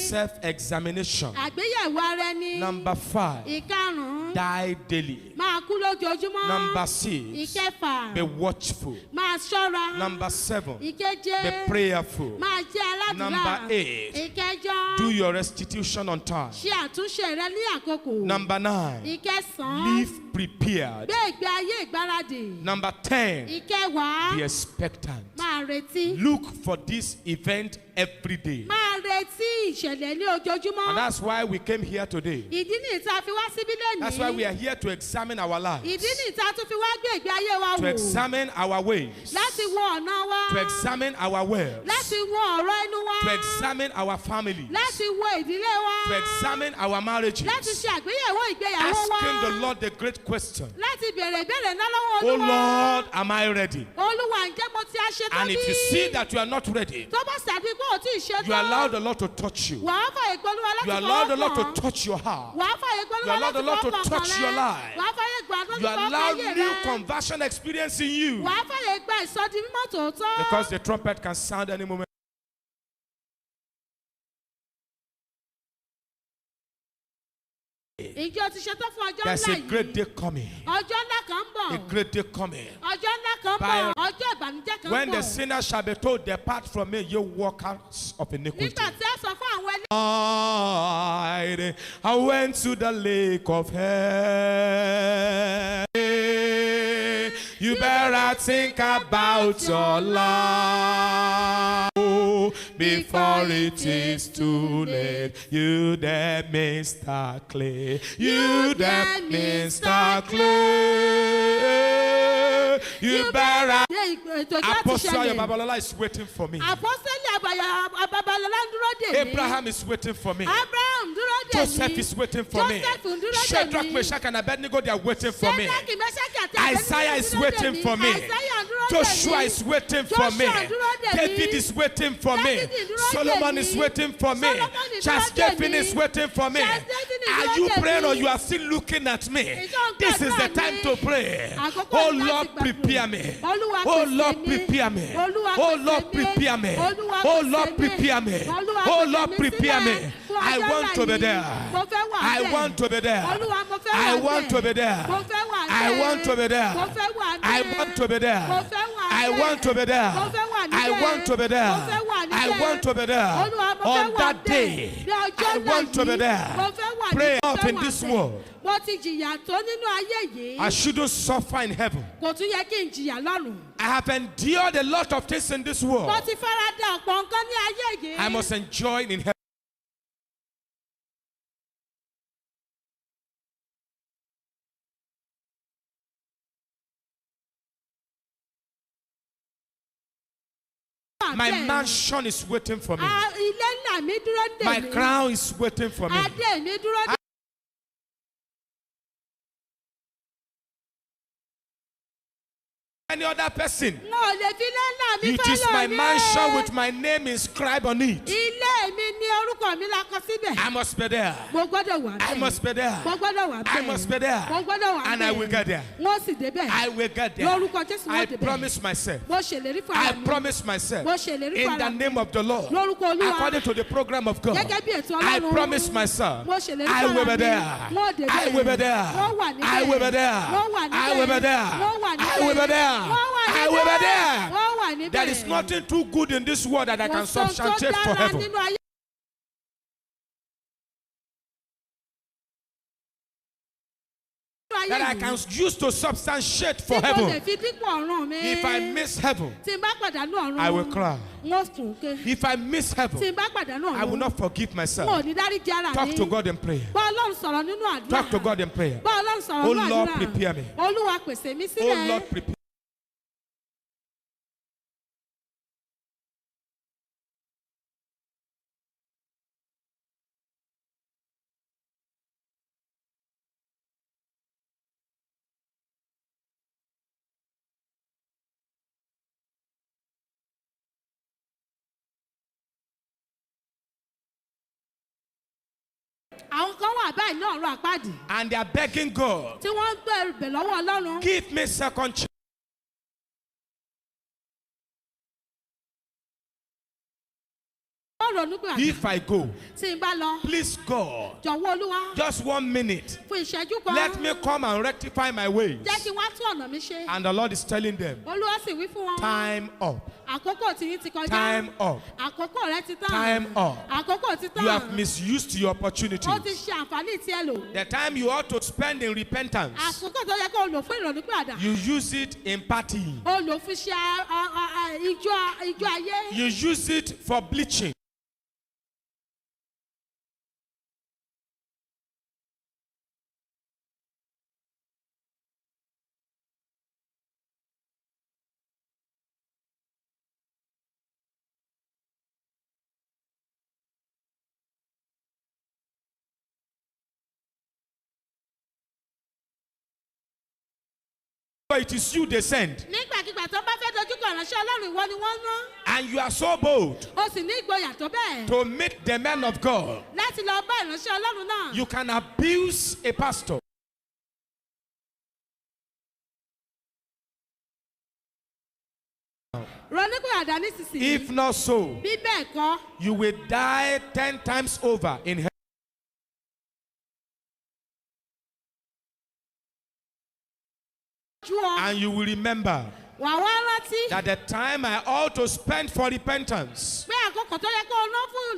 self-examination. àgbéyẹ̀wò ara ẹni. Number five, Ìkarùn-ún, die daily. máa kú lójoojúmọ́. Number six, Ìkẹfà, be watchful. máa ṣọ́ra. Number seven, Ìkeje, be prayerful. máa jẹ́ aládùúrà. Number eight, Ìkẹjọ, do your restitution on time. ṣe àtúnṣe rẹ ní àkókò. Number nine, Ìkẹsàn-án, live prepared. gbé ìgbé ayé ìgbáradì. Number 10, Ìkẹwàá, be expectant. máa retí. Look for this event every day. Máa retí ìṣẹ̀lẹ̀ ní And ojoojúmọ́. that's why we came here today. Ìdí nìyí tá a fi wá síbí lónìí. That's why we are here to examine our lives, Ìdí nìyí tá a tún fi wá gbé ìgbé ayé wa to wò. examine our ways, Láti wo ọ̀nà wa. to examine our wells, Láti wo ọ̀rọ̀ ẹnu wa. to examine our families, Láti wo ìdílé wa. to examine our marriages, Láti ṣe àgbéyẹ̀wò ìgbéyàwó wa. asking the Lord the great question, Láti bèrè ìbéèrè ńlá lọ́wọ́ oh Olúwa. Lord, am I ready? Olúwa ǹjẹ́ mo ti a ṣe tó And bí? if you see that you are not ready, Tó bá ṣàbí pé ò tí ì ṣe you tó. allow the Lord to touch you. Wàá fàyè pé Olúwa láti You allow the fọwọ́ Lord kàn. to touch your heart. Wàá fàyè pé You Olúwa allow láti the Lord to fọwọ́ kàn touch rẹ. your life. Wàá fàyè gbà tó You ti fọwọ́ allow kàn ayé new rẹ. conversion experience in you. Wàá fàyè gba ìsọdi mímọ́ tòótọ́. Because the trumpet can sound any moment. Ìjọ ti ṣetán fún ọjọ́ There's ńlá a great yìí. day coming. Ọjọ́ ńlá kan ń bọ̀. A great day coming. Ọjọ́ ńlá kan ń bọ̀. Ọjọ́ ìbànújẹ́ kan ń When the bọ̀. sinner shall be told, depart from me, you workers of iniquity. Nígbà tí a sọ fún àwọn ẹlẹ́ṣẹ̀. I went to the lake of hell. You better think about your life before it is too late. You there, Mr. Clay. You there, Mr. Clay. You better. Apostle Ayo Babalola is waiting for me. Apostoli Babalola ń dúró dè mí. Abraham is waiting for me. Abraham dúró dè mí. Joseph is waiting for me. Joseph ń dúró dè mí. Shadrach, Meshach, and Abednego, they are waiting for me. Shadrach, Meshach, àti Abednego Isaiah is dúró dè waiting mí. for me. Isaiah ń dúró dè Joshua mí. is waiting for me. Joshua dúró dè mí. David is waiting for me. David dúró dè Solomon mí. is waiting for me. Solomon dúró Charles dè Jeffin mí. is waiting for me. Charles Jeffin Are dúró you dè praying mí. or you are still looking at me? Ìjọ ń This is the gbàdúrà time mi. to pray. Àkókò Oh láti Lord, gbàdúrà. prepare me. Olúwa Oh pèsè Lord, mí. prepare me. Olúwa Oh pèsè Lord, mí. prepare me. Olúwa Oh pèsè Lord, mí. prepare me. Olúwa Oh pèsè Lord, mí prepare sílẹ̀ me. fún I ọjọ́ want to be ńlá there. yìí. Mo fẹ́ wà I bẹ́ẹ̀. want to be there. Olúwa, mo fẹ́ I wà want to bẹ́ẹ̀. be there. Mo fẹ́ wà I bẹ́ẹ̀. want to be there. Mo fẹ́ wà I bẹ́ẹ̀. want to be there. Mo fẹ́ wà I bẹ́ẹ̀. want to be there. Mo fẹ́ wà I níbẹ̀. want to be there. Mo fẹ́ wà I níbẹ̀. want to be there. Olúwa, mo fẹ́ On wà that bẹ́ẹ̀. day, Ní ọjọ́ I ńlá want to be yìí, there. mo fẹ́ wà Pray níbẹ̀. up Mo in fẹ́ this wà world. bẹ́ẹ̀. Mo ti jìyà tó nínú ayé yìí. I shouldn't suffer in heaven. Kò tún yẹ kí n jìyà lọ́run. I have endured a lot of things in this Mo world. ti farada ọ̀pọ̀ nǹkan ní ayé yìí. I must enjoy in heaven. My mansion is waiting for me. Ilé ńlá mi dúró dè My mí. crown is waiting for me. Adé mi dúró dè Any other person. N ò lè fi ilé ńlá mi It fẹ́ is my lọ mansion ní. with my name inscribed on it. Ilé mi ní orúkọ mi la kọ síbẹ̀. I must be there. Mo gbọ́dọ̀ wà I bẹ́ẹ̀. must be there. Mo gbọ́dọ̀ wà bẹ́ẹ̀. I must be there. Mo gbọ́dọ̀ wà bẹ́ẹ̀. And I will get there. Wọ́n sì débẹ̀. I will get there. Lórúkọ Jésù I wọ́n débẹ̀. promise myself. Mo ṣèlérí fún I ara mi. promise myself. Mo ṣèlérí fún In ara the mi. name of the Lord. Lórúkọ Olúwa. According to the program of God. Gẹ́gẹ́ bí ètò I Ọlọ́run. promise myself. Mo ṣèlérí I fún will ara be mi. there. Wọ́n débẹ̀. I will be there. Wọ́n wà níbẹ̀. I will be there. Wọ́n wà níbẹ̀. I will be there. Wọ́n wà níbẹ̀. I will be there. Wọ́n wà I will be níbẹ̀. there. Wọ́n wà níbẹ̀. There is nothing too good in this world that I can Kò sóhun tó substantiate for dára heaven. nínú ayé. That I can use to substantiate for Tí mo lè heaven. fi dípò ọ̀run mi. If I miss heaven, Tí n bá pàdánù ọ̀run. I will cry. Wọ́n sùn ké. If I miss Tí heaven, n bá pàdánù ọ̀run. I will not forgive Mo ò myself. ní dáríjì ara mi. Talk to God in prayer. Bá Ọlọ́run sọ̀rọ̀ nínú àdúrà. Talk to God in prayer. Bá Ọlọ́run sọ̀rọ̀ Oh nínú Lord, àdúrà. prepare me. Olúwa pèsè mi Oh sílẹ̀. Lord, prepare. Àwọn kan wà báyìí ní ọ̀run àpáàdì. And they are begging God, Tí wọ́n ń gbẹ̀rùbẹ̀ lọ́wọ́ Ọlọ́run. give me second chance. Wọ́n ronú pé àná. If I go, Tí n bá lọ. please God, Jọ̀wọ́ Olúwa. just 1 minute. Fún ìṣẹ́jú kan. Let me come and rectify my ways. Jẹ́ kí wọ́n tún ọ̀nà mi ṣe. And the Lord is telling them, Olúwa sì wí fún wọn. time up, Àkókò tí yín ti kọjá. time up, Àkókò rẹ ti tán. time up. Àkókò ti tán. You have misused your Ó ti opportunities. ṣe àǹfààní tí ẹ lò. The time you ought to spend in repentance, Àkókò tó yẹ kó o lò fún ìrònú pàdà. you use it in partying. O lò fún ṣe ijó ayé. You use it for bleaching. It is you they send. Nígbàkigbà tó bá fẹ́ dojúkọ ìránṣẹ́ Ọlọ́run ìwọ ni wọ́n rán. And you are so bold O sì ní ìgboyà tó bẹ́ẹ̀. to meet the men of God. Láti lọ bá ìránṣẹ́ Ọlọ́run náà. You can abuse a pastor. Ronú pé àdá nísinsìnyí. If not so, Bí bẹ́ẹ̀ kọ́. you will die 10 times over in hell. Ju ọ. And you will remember Wà wá rántí. that the time I ought to spend for repentance, Pé àkókò tó yẹ kó o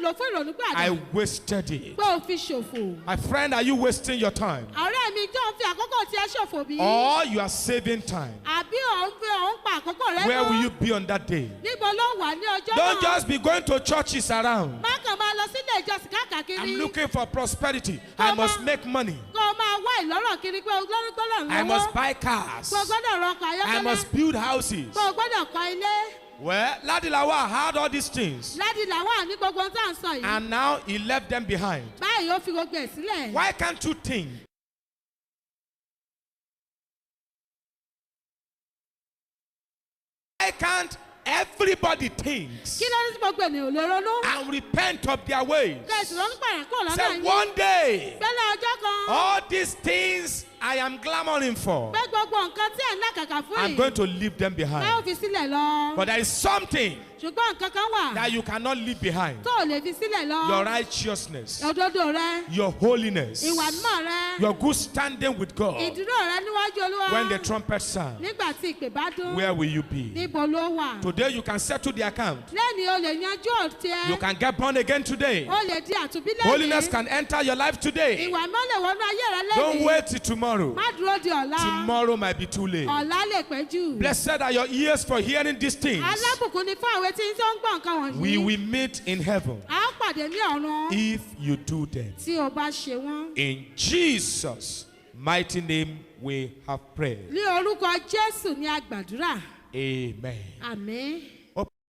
lò fún ìrònúpìwàdà. I wasted it. Pé o fi ṣòfò. My friend, are you wasting your time? Ọ̀rẹ́ mi tó ń fi àkókò tí ẹ ṣòfò bí. Or you are saving time? Àbí òun pa àkókò rẹ Where will mọ́. you be on that day? Níbo ló wà ní ọjọ́ náà? Don't just be going to churches around. Má kàn máa lọ sílé ìjọsìn káàkiri. I'm looking for prosperity. I must make money. Kó o máa wá ìlọ́rọ̀ kiri pé o gbọ́dọ̀ lọ́wọ́. I must buy cars. Kó o gbọ́dọ̀ rọ ọkọ̀ I ayọ́kẹ́lẹ́. must build houses. Kó o gbọ́dọ̀ kọ́ ilé. Well, Ladilawa had all these things, Ládì làwọn ní gbogbo ohun tá à ń sọ yìí. and now he left them behind. Báyìí ó fi gbogbo ẹ̀ sílẹ̀. Why can't you think? Why can't everybody think Kí ló ní tí gbogbo ènìyàn ò lè ronú? and repent of their ways? Kẹ̀sì ronú pààrọ̀ kúrò lọ́nà Say yìí. one day, Gbẹ́lẹ̀ ọjọ́ kan. all these things I am clamoring for, Pé gbogbo nǹkan tí ẹ̀ ń lákàkà fún I'm yìí. going to leave them Báwo behind. fi sílẹ̀ lọ? But there is something Ṣùgbọ́n nǹkan kan wà that you cannot leave behind. tó ò lè fi sílẹ̀ lọ. Your righteousness, Òdodo rẹ, your holiness, ìwà mímọ́ rẹ, your good standing with God. ìdúró rẹ níwájú Olúwa. When the trumpet sound, Nígbà tí ìpè bá dún, where will you be? níbo ló wà? Today you can settle the account. Lẹ́ni o lè yanjú òtí ẹ. You can get born again today. O lè di àtúnbí lẹ́yìn. Holiness can enter your life today. Ìwà mímọ́ lè wọnú ayé rẹ Don't lẹ́yìn. wait till tomorrow. Má dúró di ọ̀la. Tomorrow might be too late. Ọ̀la lè pẹ́ jù. Blessed are your ears for hearing these things. Alábùkún ni fún àwọn etí tó ń gbọ́ nǹkan wọ̀nyí. We will meet in heaven A ó pàdé ní ọ̀run if you do them. tí o bá ṣe wọ́n. In Jesus' mighty name we have prayed. Ní orúkọ Jésù ni a gbàdúrà. Amen. Àmín.